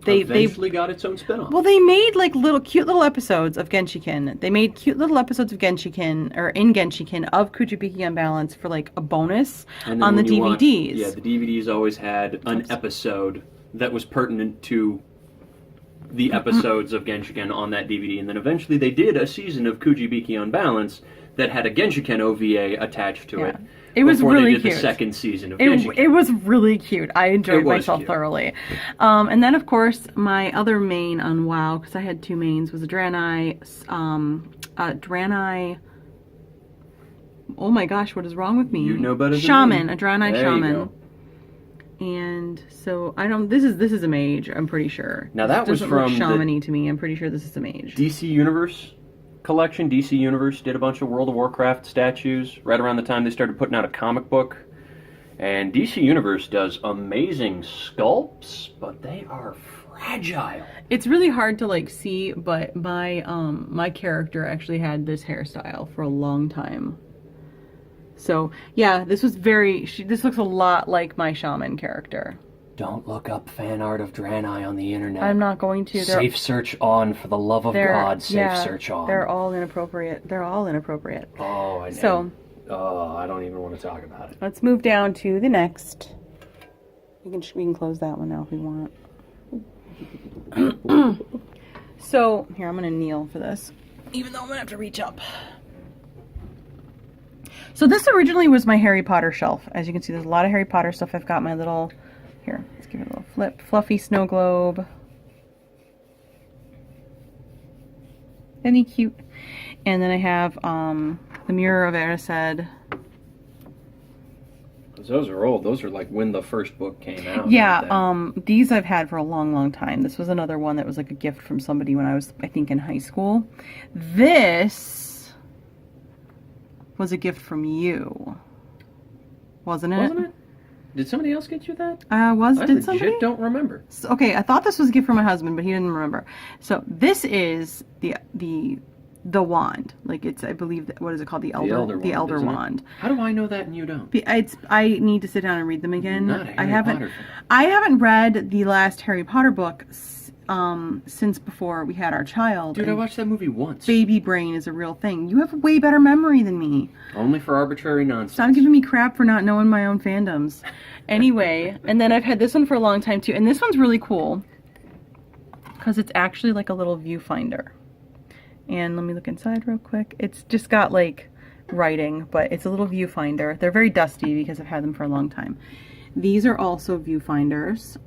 they eventually got its own spinoff. Well, they made like cute little episodes of Genshiken. They made cute little episodes of Genshiken, or in Genshiken, of Kujibiki Unbalance for like a bonus on the DVDs. The DVDs always had an episode that was pertinent to the episodes of Genshiken on that DVD, and then eventually they did a season of Kujibiki Unbalance that had a Genshiken OVA attached to it. It was really cute. The second season of Genshiken. It was really cute. I enjoyed myself thoroughly. And then, of course, my other main on WoW, because I had 2 mains, was a Draenei. Oh my gosh, what is wrong with me? You know better than Shaman, me. A Draenei there Shaman. And so I don't. This is a mage. I'm pretty sure. Now that was from shamany to me. I'm pretty sure this is a mage. DC Universe collection. DC Universe did a bunch of World of Warcraft statues right around the time they started putting out a comic book. And DC Universe does amazing sculpts, but they are fragile. It's really hard to like see, but my character actually had this hairstyle for a long time. So yeah, this looks a lot like my shaman character. Don't look up fan art of Draenei on the internet. I'm not going to. Safe search on, for the love of God. Safe search on. They're all inappropriate. Oh, I know. So, I don't even want to talk about it. Let's move down to the next We can close that one now if we want. So, here, I'm going to kneel for this. Even though I'm going to have to reach up. So this originally was my Harry Potter shelf. As you can see, there's a lot of Harry Potter stuff. I've got my little, here, let's give it a little flip. Fluffy snow globe. Isn't he cute? And then I have the Mirror of Erised. Those are old. Those are like when the first book came out. Yeah, these I've had for a long, long time. This was another one that was like a gift from somebody when I was, I think, in high school. This was a gift from you. Wasn't it? Wasn't it? Did somebody else get you that? Did somebody? I don't remember. So, okay, I thought this was a gift from my husband, but he didn't remember. So this is the wand. Like it's, I believe, what is it called? The Elder Wand. How do I know that and you don't? I need to sit down and read them again. Not a Harry Potter fan. I haven't read the last Harry Potter book since before we had our child. Dude, I watched that movie once. Baby brain is a real thing. You have a way better memory than me. Only for arbitrary nonsense. Stop giving me crap for not knowing my own fandoms. Anyway, and then I've had this one for a long time too. And this one's really cool because it's actually like a little viewfinder. And let me look inside real quick. It's just got like writing, but it's a little viewfinder. They're very dusty because I've had them for a long time. These are also viewfinders.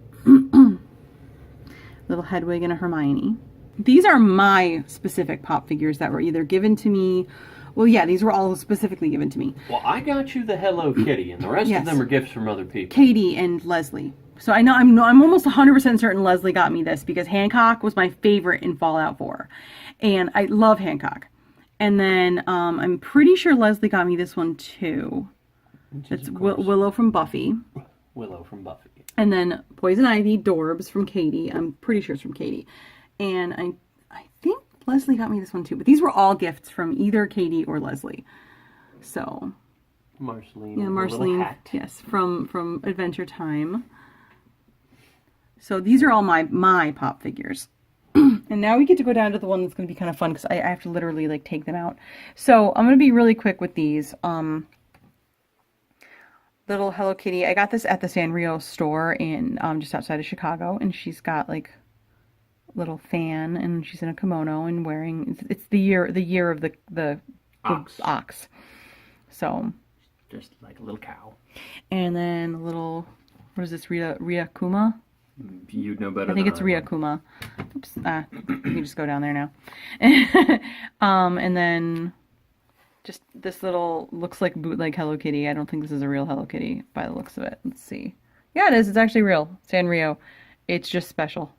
Little Hedwig and a Hermione. These are my specific pop figures that were either given to me. Well, yeah, these were all specifically given to me. Well, I got you the Hello Kitty, and the rest of them are gifts from other people. Katie and Leslie. So I know I'm almost 100% certain Leslie got me this because Hancock was my favorite in Fallout 4. And I love Hancock. And then I'm pretty sure Leslie got me this one too. It's Willow from Buffy. Willow from Buffy. And then Poison Ivy, Dorbs from Katie. I'm pretty sure it's from Katie. And I think Leslie got me this one too. But these were all gifts from either Katie or Leslie. So. Marceline. Yeah, Marceline. Yes, from Adventure Time. So these are all my pop figures. And now we get to go down to the one that's going to be kind of fun because I have to literally like take them out. So I'm going to be really quick with these. Little Hello Kitty. I got this at the Sanrio store in just outside of Chicago, and she's got like a little fan, and she's in a kimono and wearing. It's the year of the ox. So just like a little cow. And then a little, what is this? Ryakuma? You'd know better. I think it's Ryakuma. Oops. You can just go down there now. And then just this little, looks like bootleg Hello Kitty. I don't think this is a real Hello Kitty by the looks of it. Let's see. Yeah, it is. It's actually real. Sanrio. It's just special.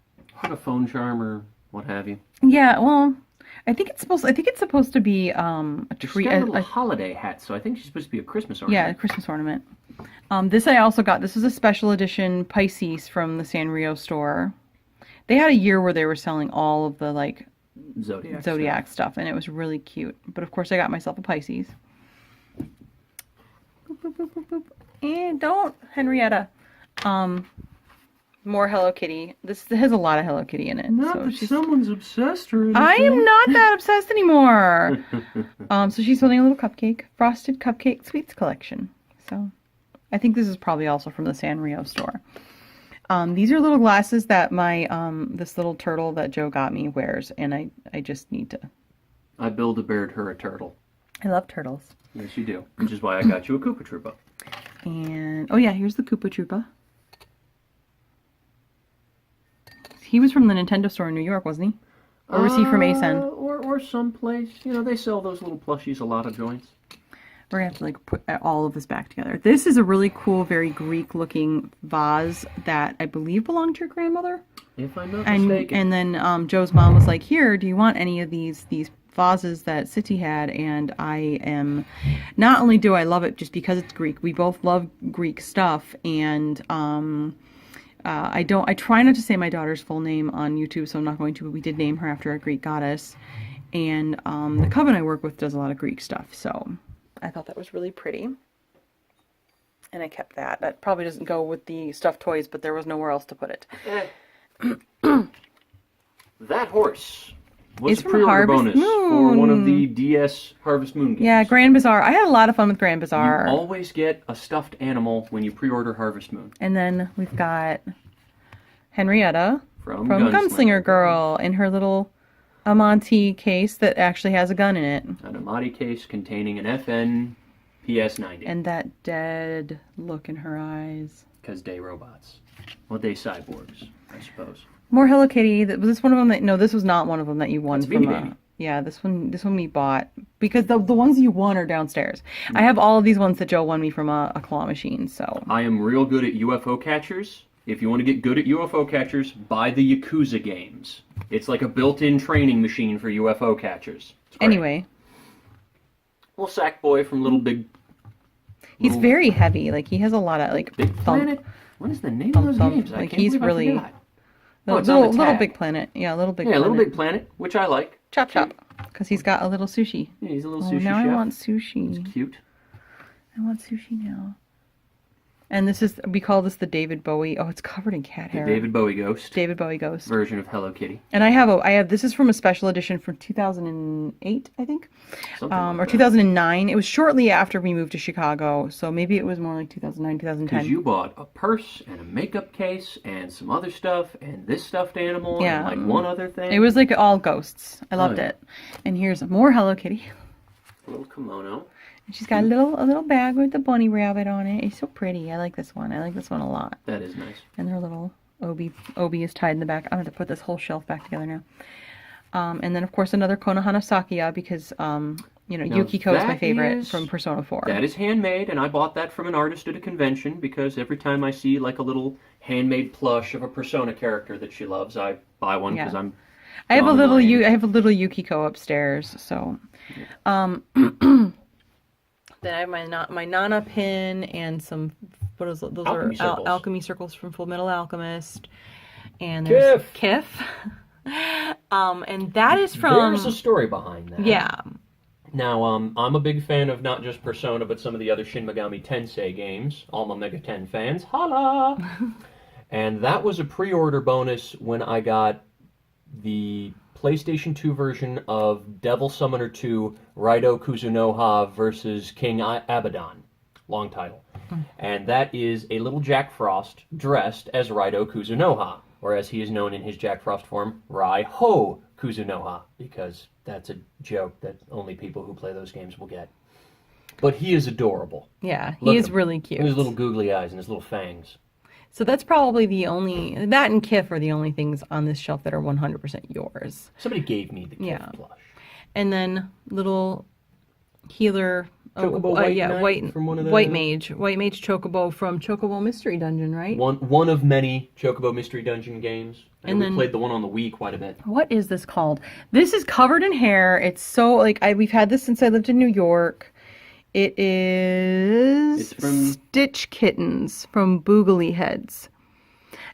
Like a phone charm or what have you. Yeah, well, I think it's supposed to be a tree. She's got a little holiday hat, so I think she's supposed to be a Christmas ornament. Yeah, a Christmas ornament. This I also got. This was a special edition Pisces from the Sanrio store. They had a year where they were selling all of the like Zodiac stuff, and it was really cute. But of course, I got myself a Pisces. Boop, boop, boop, boop, boop. And don't, Henrietta. More Hello Kitty. This has a lot of Hello Kitty in it. Not so that someone's obsessed or anything. I am not that obsessed anymore. So she's holding a little cupcake, frosted cupcake sweets collection. So I think this is probably also from the Sanrio store. These are little glasses that my this little turtle that Joe got me wears, and I just need to. I Build-A-Beared her a turtle. I love turtles. Yes, you do. Which is why I got you a Koopa Troopa. And oh yeah, here's the Koopa Troopa. He was from the Nintendo store in New York, wasn't he? Or was he from ASEN? Or someplace. You know, they sell those little plushies a lot of joints. We're going to have to like put all of this back together. This is a really cool, very Greek-looking vase that I believe belonged to your grandmother. If I'm not mistaken. And then Joe's mom was like, here, do you want any of these vases that City had? And I am, not only do I love it just because it's Greek, we both love Greek stuff, and I try not to say my daughter's full name on YouTube, so I'm not going to, but we did name her after a Greek goddess. And the coven I work with does a lot of Greek stuff, so I thought that was really pretty. And I kept that. That probably doesn't go with the stuffed toys, but there was nowhere else to put it. That horse What's It's a from pre-order Harvest bonus for one of Moon. the DS Harvest Moon games? Yeah, Grand Bazaar. I had a lot of fun with Grand You Bazaar. always get a stuffed animal when you pre-order Harvest Moon. And then we've got Henrietta From Gunslinger Girl in her little Amati case that actually has a gun in it. An Amati case containing an FN PS90. And that dead look in her eyes. Because they robots. Well, they cyborgs, I suppose. More Hello Kitty. Was this one of them that... No, this was not one of them that you won That's from... Beanie Baby. Yeah, this one we bought. Because the ones you won are downstairs. I have all of these ones that Joe won me from a claw machine, so... I am real good at UFO catchers. If you want to get good at UFO catchers, buy the Yakuza games. It's like a built-in training machine for UFO catchers. Anyway. Little sack boy from Little Big... He's very heavy. Like, he has a lot of, like... Big Planet? What is the name of those games? Like, I can't he's believe really... I forgot. Oh, it's on the Little tag. Big Planet. Yeah, Little Big Planet. Yeah, Little Big Planet, which I like. Chop chop. Because he's got a little sushi. Yeah, he's a little Oh, sushi now chef. I want sushi. It's cute. I want sushi now. And this is, we call this the David Bowie. Oh, it's covered in cat The hair. David Bowie Ghost David Bowie Ghost. version of Hello Kitty. And I have, this is from a special edition from 2008, I think. Something Or like that. 2009. It was shortly after we moved to Chicago. So maybe it was more like 2009, 2010. Because you bought a purse and a makeup case and some other stuff and this stuffed animal Yeah. and like one other thing. It was like all ghosts. I loved yeah. it. And here's more Hello Kitty. a little kimono. And she's got a little bag with the bunny rabbit on it. It's so pretty. I like this one. I like this one a lot. That is nice. And her little obi is tied in the back. I'm going to put this whole shelf back together now. And then, of course, another Konohana Sakiya because, Yukiko is my favorite from Persona 4. That is handmade, and I bought that from an artist at a convention because every time I see like a little handmade plush of a Persona character that she loves, I buy one because Yeah. I have a little Yukiko upstairs, so. Then I have my Nana pin and some, what is it? Those Alchemy are circles. alchemy circles from Full Metal Alchemist. And there's Kif. And that is from... There's a story behind that. Yeah. Now, I'm a big fan of not just Persona, but some of the other Shin Megami Tensei games. All my Mega 10 fans, holla! And that was a pre-order bonus when I got the PlayStation 2 version of Devil Summoner 2 Raido Kuzunoha versus King Abaddon. Long title. And that is a little Jack Frost dressed as Raido Kuzunoha, or as he is known in his Jack Frost form, Rai-Ho Kuzunoha, because that's a joke that only people who play those games will get. But he is adorable. Yeah, Look he at is him. really cute. His little googly eyes and his little fangs. So that's probably the only, that and Kif are the only things on this shelf that are 100% yours. Somebody gave me the Kif Yeah. plush. And then little healer, Chocobo White Knight white, from one of the- White Mage Chocobo from Chocobo Mystery Dungeon, right? One of many Chocobo Mystery Dungeon games. And We then- played the one on the Wii quite a bit. What is this called? This is covered in hair. It's so, like, we've had this since I lived in New York. It is It's from- Stitch Kittens from Boogly Heads.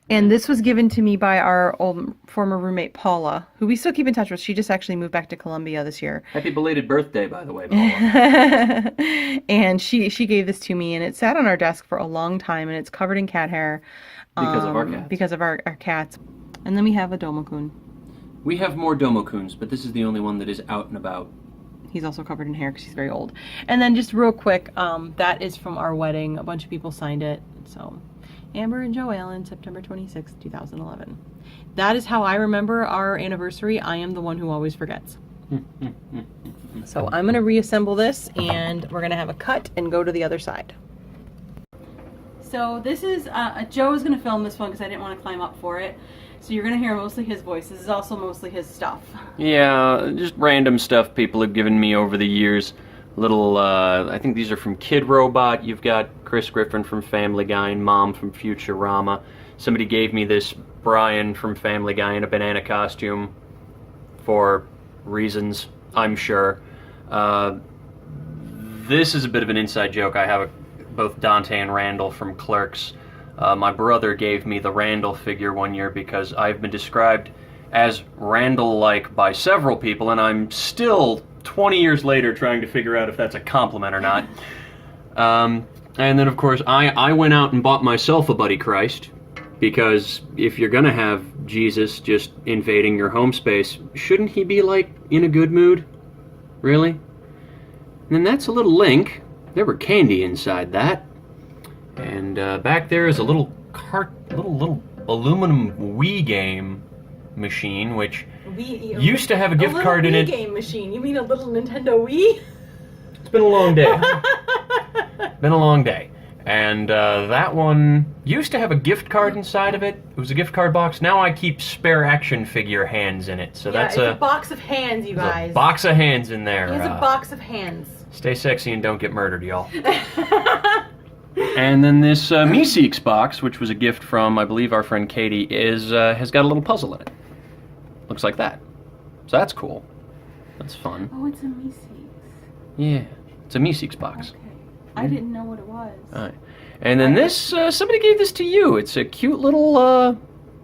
And this was given to me by our old former roommate, Paula, who we still keep in touch with. She just actually moved back to Columbia this year. Happy belated birthday, by the way, Paula. And she gave this to me, and it sat on our desk for a long time, and it's covered in cat hair. Because of our cats. Because of our cats. And then we have a Domokun. We have more Domokuns, but this is the only one that is out and about. He's also covered in hair because he's very old. And then just real quick, that is from our wedding. A bunch of people signed it. So Amber and Joe Allen, September 26, 2011. That is how I remember our anniversary. I am the one who always forgets. So I'm going to reassemble this, and we're going to have a cut and go to the other side. So this is, Joe is going to film this one because I didn't want to climb up for it. So you're going to hear mostly his voice. This is also mostly his stuff. Yeah, just random stuff people have given me over the years. Little, I think these are from Kid Robot. You've got Chris Griffin from Family Guy and Mom from Futurama. Somebody gave me this Brian from Family Guy in a banana costume for reasons, I'm sure. This is a bit of an inside joke. I have both Dante and Randall from Clerks. My brother gave me the Randall figure one year because I've been described as Randall-like by several people, and I'm still 20 years later trying to figure out if that's a compliment or not. And then, of course, I went out and bought myself a Buddy Christ, Because if you're gonna have Jesus just invading your home space, shouldn't he be, like, in a good mood? Really? And then that's a little Link. There were candy inside that. And back there is a little little aluminum Wii game machine, which used to have a gift card in it. A little Wii game machine? You mean a little Nintendo Wii? It's been a long day. Been a long day. And that one used to have a gift card inside of it. It was a gift card box. Now I keep spare action figure hands in it. So yeah, that's it's a box of hands, you guys. A box of hands in there. It's a box of hands. Stay sexy and don't get murdered, y'all. And then this Meeseeks box, which was a gift from, I believe, our friend Katie, has got a little puzzle in it. Looks like that. So that's cool. That's fun. Oh, it's a Meeseeks. Yeah, it's a Meeseeks box. Okay. I didn't know what it was. All right. And then this, somebody gave this to you. It's a cute little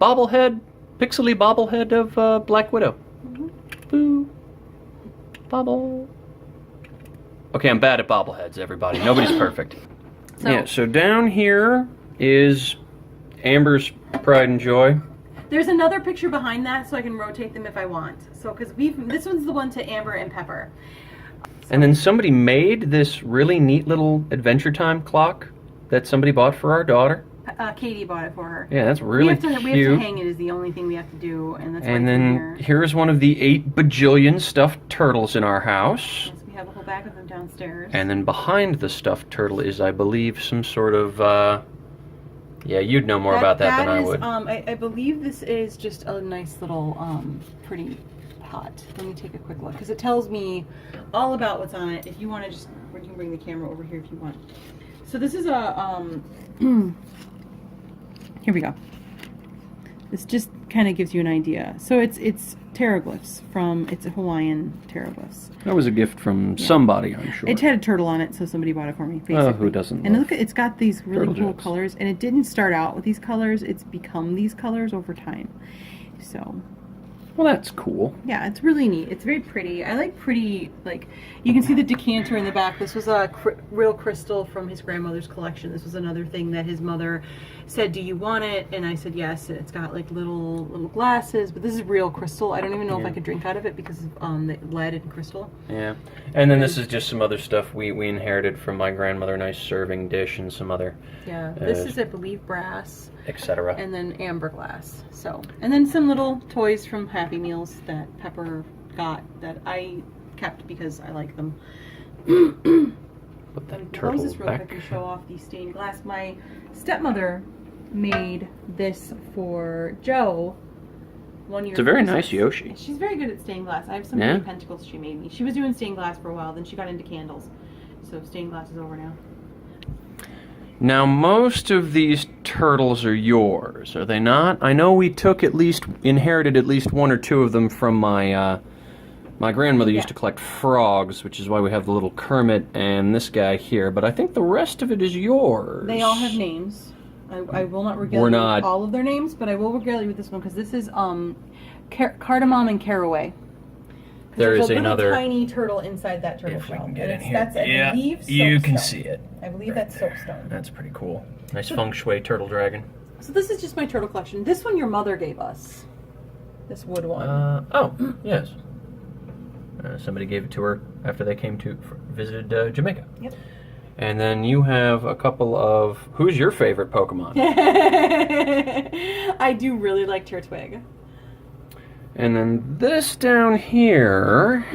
bobblehead, pixely bobblehead of Black Widow. Mm-hmm. Boo. Bobble. Okay, I'm bad at bobbleheads, everybody. Nobody's perfect. So, yeah, so down here is Amber's pride and joy. There's another picture behind that, so I can rotate them if I want. So, because this one's the one to Amber and Pepper. So. And then somebody made this really neat little Adventure Time clock that somebody bought for our daughter. Katie bought it for her. Yeah, that's really cute. We have to hang it is the only thing we have to do, and that's. And then here's one of the 8 bajillion stuffed turtles in our house. Yes, we have a whole bag of them downstairs. And then behind the stuffed turtle is, I believe, some sort of. Yeah, you'd know more about that than I would. I believe this is just a nice little pretty pot. Let me take a quick look because it tells me all about what's on it. If you want to just, you can bring the camera over here if you want. So this is a here we go. This just kind of gives you an idea. So it's terraglyphs it's Hawaiian terraglyphs. That was a gift from somebody, I'm sure. It had a turtle on it, so somebody bought it for me. Basically. Oh, who doesn't? And look, it's got these really cool colors, and it didn't start out with these colors. It's become these colors over time. So. Well, that's cool. Yeah, it's really neat. It's very pretty. I like pretty, like, you can see the decanter in the back. This was a real crystal from his grandmother's collection. This was another thing that his mother said, do you want it? And I said yes. And it's got like little glasses, but this is real crystal. I don't even know if I could drink out of it because of the lead and crystal. Yeah. And then this is just some other stuff we inherited from my grandmother. Nice serving dish and some other. Yeah. This is, I believe, brass. Etc. And then amber glass. So, and then some little toys from Happy Meals that Pepper got that I kept because I like them. Put that turtle close this real back. quick and show off the stained glass. My stepmother made this for Joe 1 year. It's a very nice Yoshi. She's very good at stained glass. I have some mini pentacles she made me. She was doing stained glass for a while, then she got into candles. So stained glass is over now. Now, most of these turtles are yours, are they not? I know we inherited at least 1 or 2 of them from my grandmother used to collect frogs, which is why we have the little Kermit and this guy here, but I think the rest of it is yours. They all have names. I will not regale you with all of their names, but I will regale you with this one, because this is Cardamom and Caraway. There is another tiny turtle inside that turtle shell. If we can get in here. That's, I believe, soapstone. You can see it. I believe that's soapstone. That's pretty cool. Nice feng shui turtle dragon. So this is just my turtle collection. This one your mother gave us. This wood one. Oh, yes. Somebody gave it to her after they visited Jamaica. Yep. And then you have a couple of... Who's your favorite Pokemon? I do really like Turtwig. And then this down here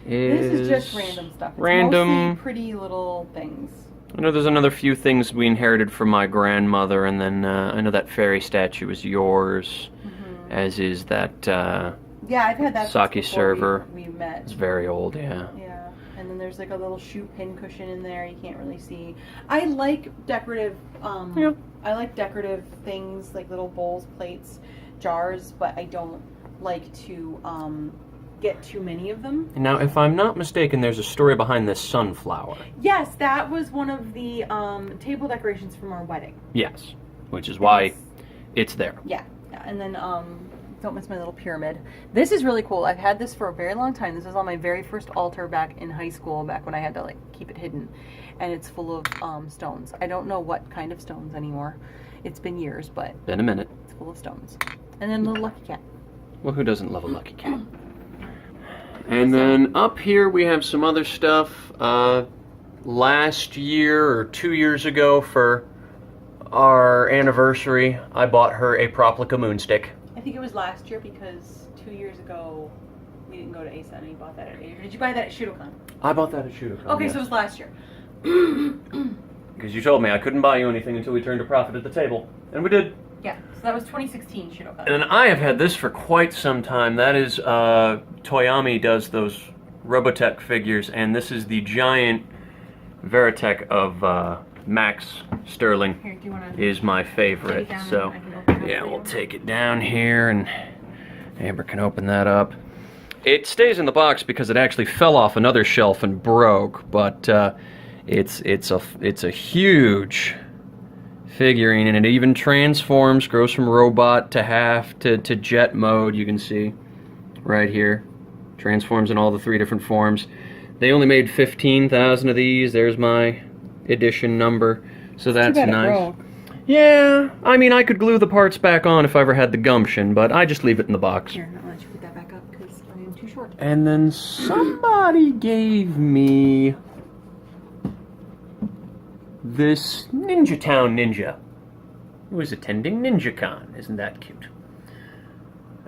is... This is just random stuff. It's mostly pretty little things. I know there's another few things we inherited from my grandmother, and then I know that fairy statue is yours, as is that yeah, I've had that sake server. We met. It's very old, yeah. Yeah, and then there's like a little shoe pin cushion in there. You can't really see. I like decorative. I like decorative things like little bowls, plates, jars, but I don't like to get too many of them. Now, if I'm not mistaken, there's a story behind this sunflower. Yes, that was one of the table decorations from our wedding. Yes, which is why it's there. Yeah, and then don't miss my little pyramid. This is really cool. I've had this for a very long time. This was on my very first altar back in high school, back when I had to like keep it hidden, and it's full of stones. I don't know what kind of stones anymore. It's been years, but Been a minute. it's full of stones. And then the lucky cat. Well, who doesn't love a lucky cat? And then up here we have some other stuff. Last year or 2 years ago for our anniversary, I bought her a Proplica moonstick. I think it was last year because 2 years ago we didn't go to ASA and you bought that at Did you buy that at Shudokan? I bought that at Shudokan. Okay, yes. so it was last year. Because you told me I couldn't buy you anything until we turned a profit at the table. And we did. Yeah, so that was 2016 Shudokan. And I have had this for quite some time. That is, Toyami does those Robotech figures, and this is the giant Veritech of Max Sterling. Here, do you want to is my favorite. So, yeah, we'll take it down here, and Amber can open that up. It stays in the box because it actually fell off another shelf and broke, but it's a huge figurine, and it even transforms, goes from robot to half to jet mode. You can see right here, transforms in all the 3 different forms. They only made 15,000 of these. There's my edition number, so that's nice. Yeah, I mean, I could glue the parts back on if I ever had the gumption, but I just leave it in the box. Here, I'll let you put that back up because I am too short. And then somebody gave me this Ninja Town Ninja, who was attending NinjaCon. Isn't that cute?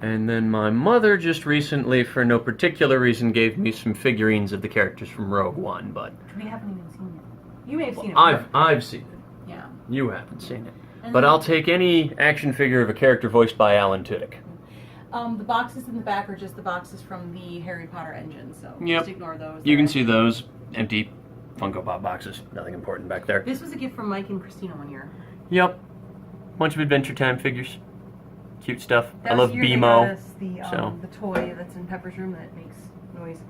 And then my mother just recently, for no particular reason, gave me some figurines of the characters from Rogue One, but We haven't even seen it. You may have seen it. I've seen it. Yeah. You haven't seen it. And But then- I'll take any action figure of a character voiced by Alan Tudyk. The boxes in the back are just the boxes from the Harry Potter engine, so Yep. just ignore those. You can see those empty Funko Pop boxes. Nothing important back there. This was a gift from Mike and Christina one year. Yep. Bunch of Adventure Time figures. Cute stuff. I That love was the year they BMO. got us the toy that's in Pepper's room that makes noise.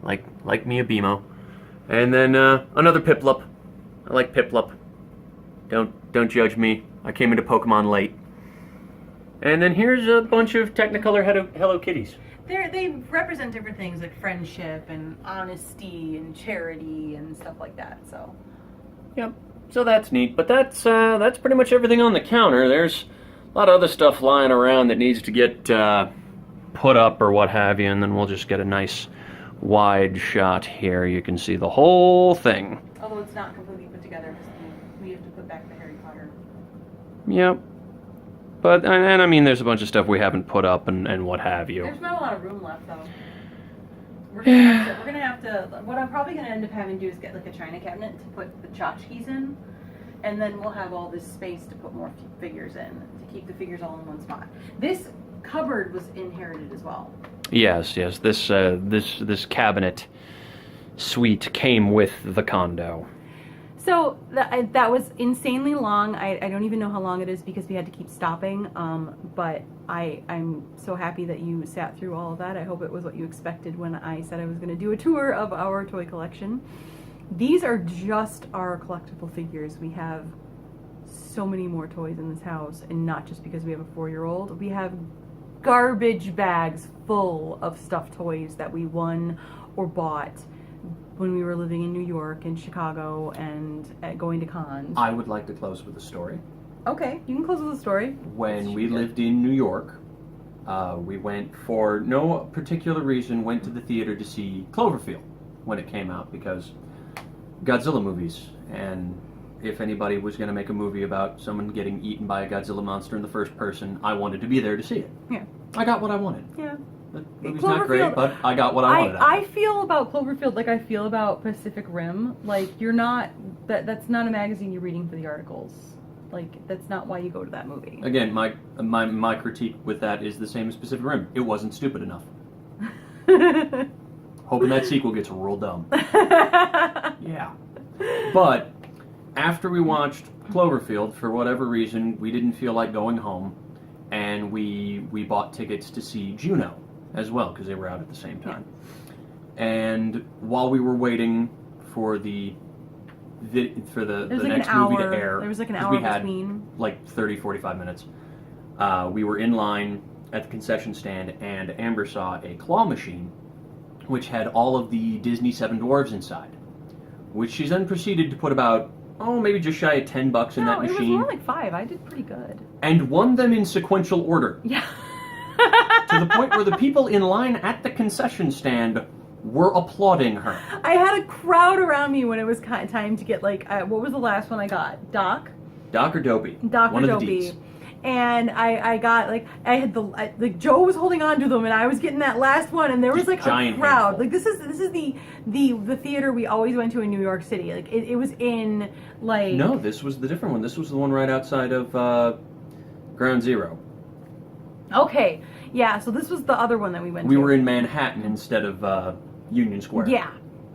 Like me a BMO. And then another Piplup. I like Piplup. Don't judge me. I came into Pokemon late. And then here's a bunch of Technicolor Hello Kitties. They represent different things like friendship and honesty and charity and stuff like that. So Yep. So that's neat. But that's pretty much everything on the counter. There's a lot of other stuff lying around that needs to get put up or what have you, and then we'll just get a nice wide shot here. You can see the whole thing. although it's not completely put together, because we have to put back the Harry Potter. Yep. But, and I mean, there's a bunch of stuff we haven't put up and what have you. There's not a lot of room left though. We're gonna have to. What I'm probably gonna end up having to do is get like a china cabinet to put the tchotchkes in, and then we'll have all this space to put more figures in to keep the figures all in one spot. This cupboard was inherited as well. Yes. This cabinet suite came with the condo. So that was insanely long. I don't even know how long it is because we had to keep stopping. But I'm so happy that you sat through all of that. I hope it was what you expected when I said I was going to do a tour of our toy collection. These are just our collectible figures. We have so many more toys in this house, and not just because we have a 4-year-old. We have garbage bags full of stuffed toys that we won or bought when we were living in New York and Chicago and going to cons. I would like to close with a story. Okay, you can close with a story. When we lived in New York, we went for no particular reason, went to the theater to see Cloverfield when it came out, because Godzilla movies, and if anybody was going to make a movie about someone getting eaten by a Godzilla monster in the first person, I wanted to be there to see it. Yeah. I got what I wanted. Yeah. The movie's not great, but I got what I wanted. I feel about Cloverfield like I feel about Pacific Rim. Like, you're not, that's not a magazine you're reading for the articles. Like, that's not why you go to that movie. Again, my critique with that is the same as Pacific Rim. It wasn't stupid enough. Hoping that sequel gets real dumb. Yeah. But after we watched Cloverfield, for whatever reason, we didn't feel like going home, and we bought tickets to see Juno as well, because they were out at the same time. And while we were waiting for the next movie to air, there was like an 'cause hour we had between. like 30-45 minutes, we were in line at the concession stand, and Amber saw a claw machine which had all of the Disney Seven Dwarfs inside, which she then proceeded to put about maybe just shy of $10 in that No, it was machine. more like 5. I did pretty good. And won them in sequential order. Yeah. To the point where the people in line at the concession stand were applauding her. I had a crowd around me when it was time to get, like, what was the last one I got? Doc Doc or Dopey? Dr. One of the Dopey. Ds. And I got, like, I had like, Joe was holding on to them, and I was getting that last one, and there was, like, a Giant crowd. handful. Like, this is the theater we always went to in New York City. Like, it was in, like... No, this was the different one. This was the one right outside of Ground Zero. Okay, yeah, so this was the other one that we went to. We were in Manhattan instead of Union Square. Yeah.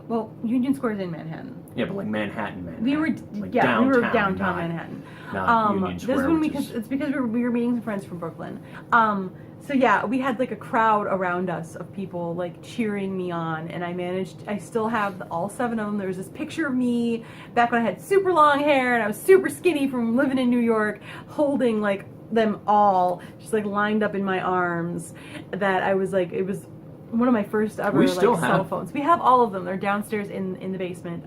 Well, Union Square is in Manhattan. Yeah, but like Manhattan. We were, Like we were downtown, downtown not- Manhattan. Not Union Square. This is when which is- it's because we were meeting some friends from Brooklyn. So yeah, we had like a crowd around us of people like cheering me on, and I still have all 7 of them. There was this picture of me back when I had super long hair and I was super skinny from living in New York, holding like them all just like lined up in my arms. That I was like, it was one of my first ever We still like have- cell phones. We have all of them. They're downstairs in the basement.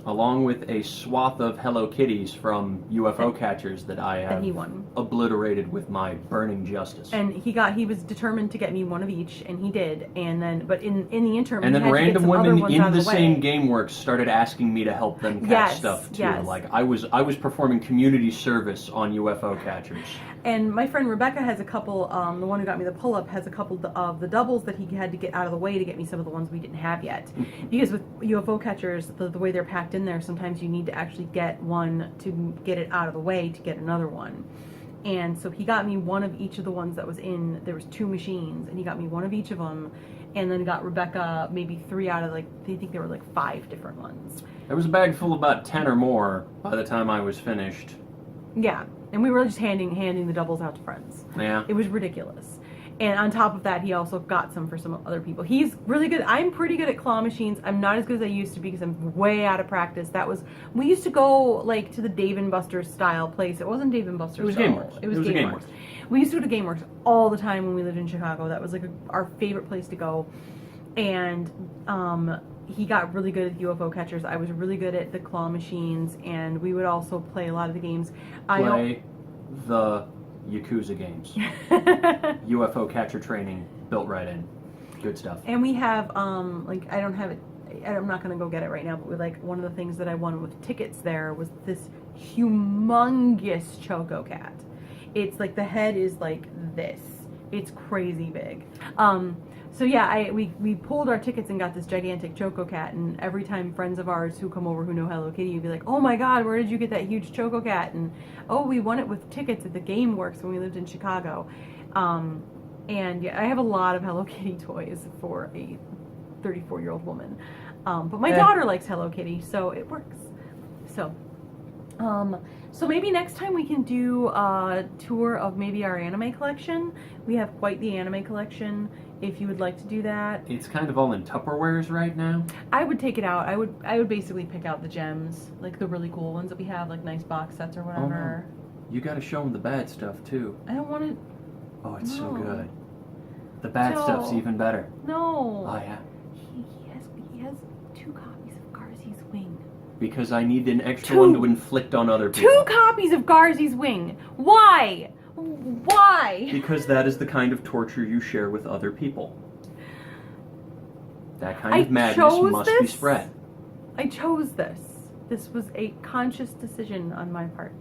Along with a swath of Hello Kitties from UFO catchers that I have he won. obliterated with my burning justice. And he was determined to get me one of each, and he did. And then, but in the interim, And we then had to get random some other women ones in out of the way. same GameWorks started asking me to help them catch Yes, stuff too. yes. Like I was performing community service on UFO catchers. And my friend Rebecca has a couple. The one who got me the pull-up has a couple of the doubles that he had to get out of the way to get me some of the ones we didn't have yet. Because with UFO catchers, the way they're packed in there, sometimes you need to actually get one to get it out of the way to get another one. And so he got me one of each of the ones that was in. There was 2 machines, and he got me one of each of them, and then got Rebecca maybe 3 out of, like, they think there were like 5 different ones. There was a bag full of about 10 or more by the time I was finished. Yeah, and we were just handing the doubles out to friends. Yeah. It was ridiculous. And on top of that, he also got some for some other people. He's really good. I'm pretty good at claw machines. I'm not as good as I used to be because I'm way out of practice. We used to go like to the Dave & Buster's style place. It wasn't Dave & Buster's. It was though. GameWorks. It was a GameWorks. We used to go to GameWorks all the time when we lived in Chicago. That was like our favorite place to go. And he got really good at UFO catchers. I was really good at the claw machines, and we would also play a lot of the games. Play the Yakuza games. UFO catcher training built right in. Good stuff. And we have, like, I don't have it, I'm not going to go get it right now, but we, like, one of the things that I won with tickets there was this humongous Choco Cat. It's, like, the head is, like, this. It's crazy big. So, yeah, we pulled our tickets and got this gigantic Choco Cat, and every time friends of ours who come over who know Hello Kitty, you'd be like, oh my god, where did you get that huge Choco Cat? And, oh, we won it with tickets at the GameWorks when we lived in Chicago. And yeah, I have a lot of Hello Kitty toys for a 34-year-old woman. But my daughter likes Hello Kitty, so it works. So maybe next time we can do a tour of maybe our anime collection. We have quite the anime collection, if you would like to do that. It's kind of all in Tupperwares right now. I would take it out. I would basically pick out the gems, like the really cool ones that we have, like nice box sets or whatever. Oh, no. You gotta show them the bad stuff, too. I don't want to... Oh, it's so No. good. The bad Joe. stuff's even better. No. Oh, yeah. He has 2 copies of Garzy's Wing. Because I need an extra 2. one to inflict on other people. 2 copies of Garzy's Wing. Why? Why? Because that is the kind of torture you share with other people. That kind I of madness chose must be this. spread. I chose this. This was a conscious decision on my part.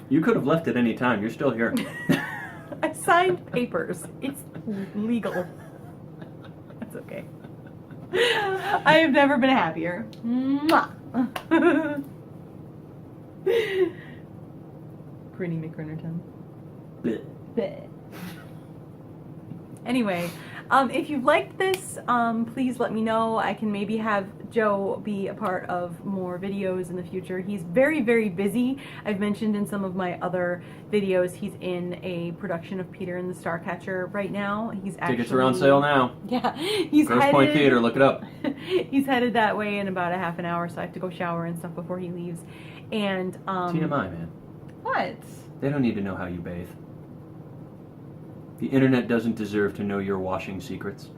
You could have left at any time. You're still here. I signed papers. It's legal. That's okay. I have never been happier. Mwah. Grinny McGrinnerton. Blech. Bleh. Anyway, if you've liked this, please let me know. I can maybe have Joe be a part of more videos in the future. He's very, very busy. I've mentioned in some of my other videos he's in a production of Peter and the Starcatcher right now. He's actually... Tickets are on sale now. Yeah, he's Grosse Point headed... Theater, look it up. He's headed that way in about a half an hour, so I have to go shower and stuff before he leaves. And, TMI, man. What? They don't need to know how you bathe. The internet doesn't deserve to know your washing secrets.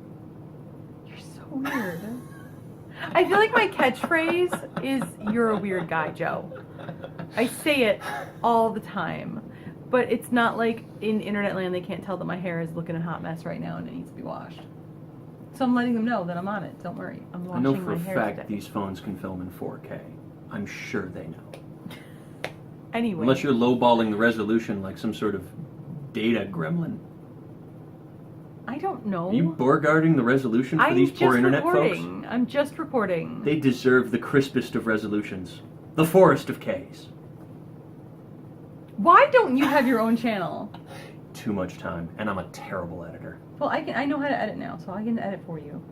You're so weird. I feel like my catchphrase is, you're a weird guy, Joe. I say it all the time. But it's not like in internet land they can't tell that my hair is looking a hot mess right now and it needs to be washed. So I'm letting them know that I'm on it. Don't worry. I'm I washing know for my a hair fact today. these phones can film in 4K. I'm sure they know. Anyway. Unless you're lowballing the resolution like some sort of data gremlin. I don't know. Are you Borgarding the resolution for these poor internet folks? I'm just reporting. They deserve the crispest of resolutions. The forest of Ks. Why don't you have your own channel? Too much time, and I'm a terrible editor. Well, I know how to edit now, so I can edit for you.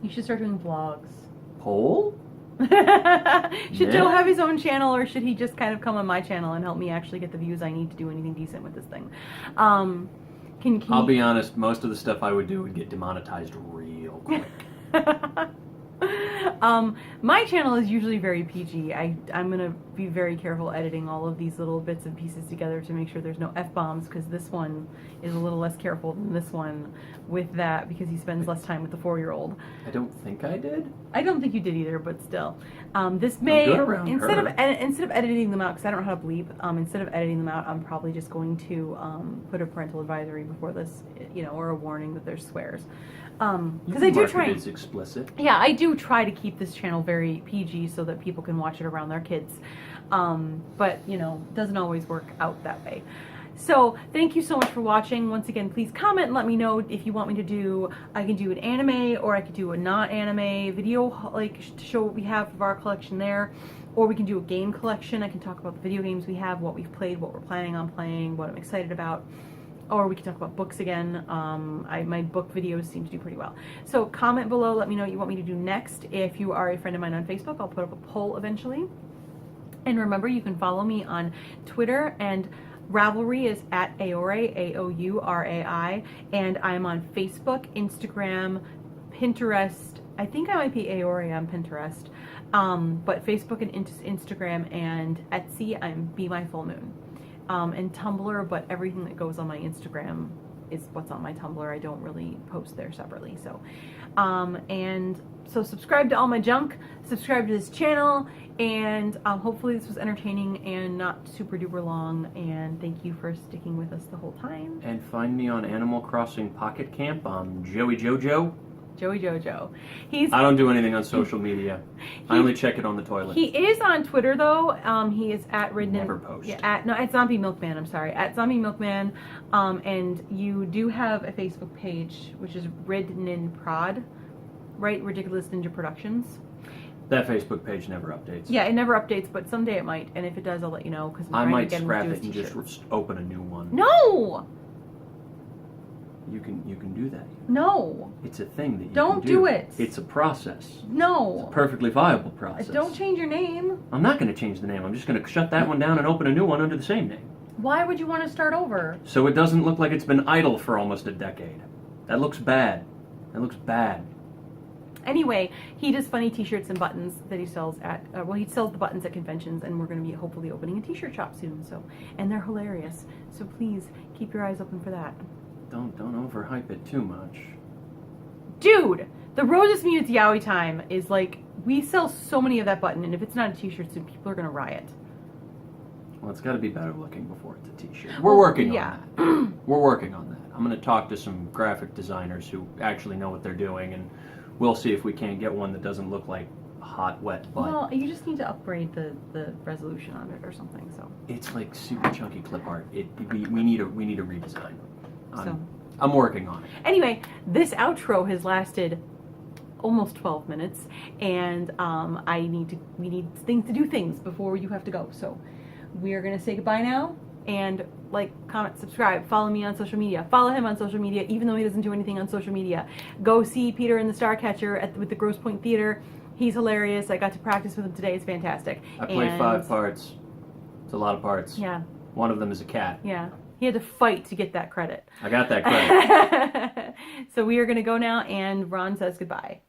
You should start doing vlogs. Poll? Should Joe have his own channel, or should he just kind of come on my channel and help me actually get the views I need to do anything decent with this thing? I'll be honest, most of the stuff I would do would get demonetized real quick. My channel is usually very PG. I'm going to be very careful editing all of these little bits and pieces together to make sure there's no F-bombs, because this one is a little less careful than this one with that, because he spends less time with the 4-year-old. I don't think I did. I don't think you did either, but still. This may, instead of editing them out, because I don't know how to bleep, instead of editing them out, I'm probably just going to put a parental advisory before this, or a warning that there's swears. Because I do try. It's explicit. Yeah, I do try to keep this channel very PG so that people can watch it around their kids. But, it doesn't always work out that way. So, thank you so much for watching. Once again, please comment and let me know if you want me to do, I can do an anime or I could do a not anime video, to show what we have of our collection there. Or we can do a game collection. I can talk about the video games we have, what we've played, what we're planning on playing, what I'm excited about. Or we can talk about books again. My book videos seem to do pretty well. So comment below, let me know what you want me to do next. If you are a friend of mine on Facebook, I'll put up a poll eventually. And remember, you can follow me on Twitter, and Ravelry is at Aorai, A-O-U-R-A-I. And I'm on Facebook, Instagram, Pinterest. I think I might be Aorai on Pinterest. But Facebook and Instagram and Etsy, I'm Be My Full Moon. And Tumblr, but everything that goes on my Instagram is what's on my Tumblr. I don't really post there separately. So, so subscribe to all my junk, subscribe to this channel, and hopefully this was entertaining and not super duper long, and thank you for sticking with us the whole time. And find me on Animal Crossing Pocket Camp. I'm Joey Jojo. Joey Jojo. I don't do anything on social media. I only check it on the toilet. He is on Twitter though. He is at Ridden. Never post. Yeah, at Zombie Milkman. I'm sorry, at Zombie Milkman. And you do have a Facebook page, which is Ridden Prod, right? Ridiculous Ninja Productions. That Facebook page never updates. Yeah, it never updates, but someday it might. And if it does, I'll let you know. Because I might scrap it and just open a new one. No. You can do that. No. It's a thing that you don't can do. Do it. It's a process. No. It's a perfectly viable process. Don't change your name. I'm not going to change the name. I'm just going to shut that one down and open a new one under the same name. Why would you want to start over? So it doesn't look like it's been idle for almost a decade. That looks bad. That looks bad. Anyway, he does funny t-shirts and buttons that he sells at, he sells the buttons at conventions, and we're going to be hopefully opening a t-shirt shop soon, and they're hilarious. So please, keep your eyes open for that. Don't overhype it too much. Dude, the Roses Mean It's Yaoi Time is we sell so many of that button, and if it's not a t-shirt soon, people are going to riot. Well, it's got to be better looking before it's a t-shirt. We're working on that. We're working on that. I'm going to talk to some graphic designers who actually know what they're doing, and we'll see if we can't get one that doesn't look like hot, wet butt. Well, you just need to upgrade the resolution on it or something. So it's like super chunky clip art. We need a redesign. I'm working on it. Anyway, this outro has lasted almost 12 minutes, and we need things to do things before you have to go. So we are gonna say goodbye now, and comment, subscribe, follow me on social media, follow him on social media, even though he doesn't do anything on social media. Go see Peter in the Starcatcher with the Grosse Pointe Theater. He's hilarious. I got to practice with him today. It's fantastic. I played 5 parts. It's a lot of parts. Yeah. One of them is a cat. Yeah. He had to fight to get that credit. I got that credit. So we are going to go now, and Ron says goodbye.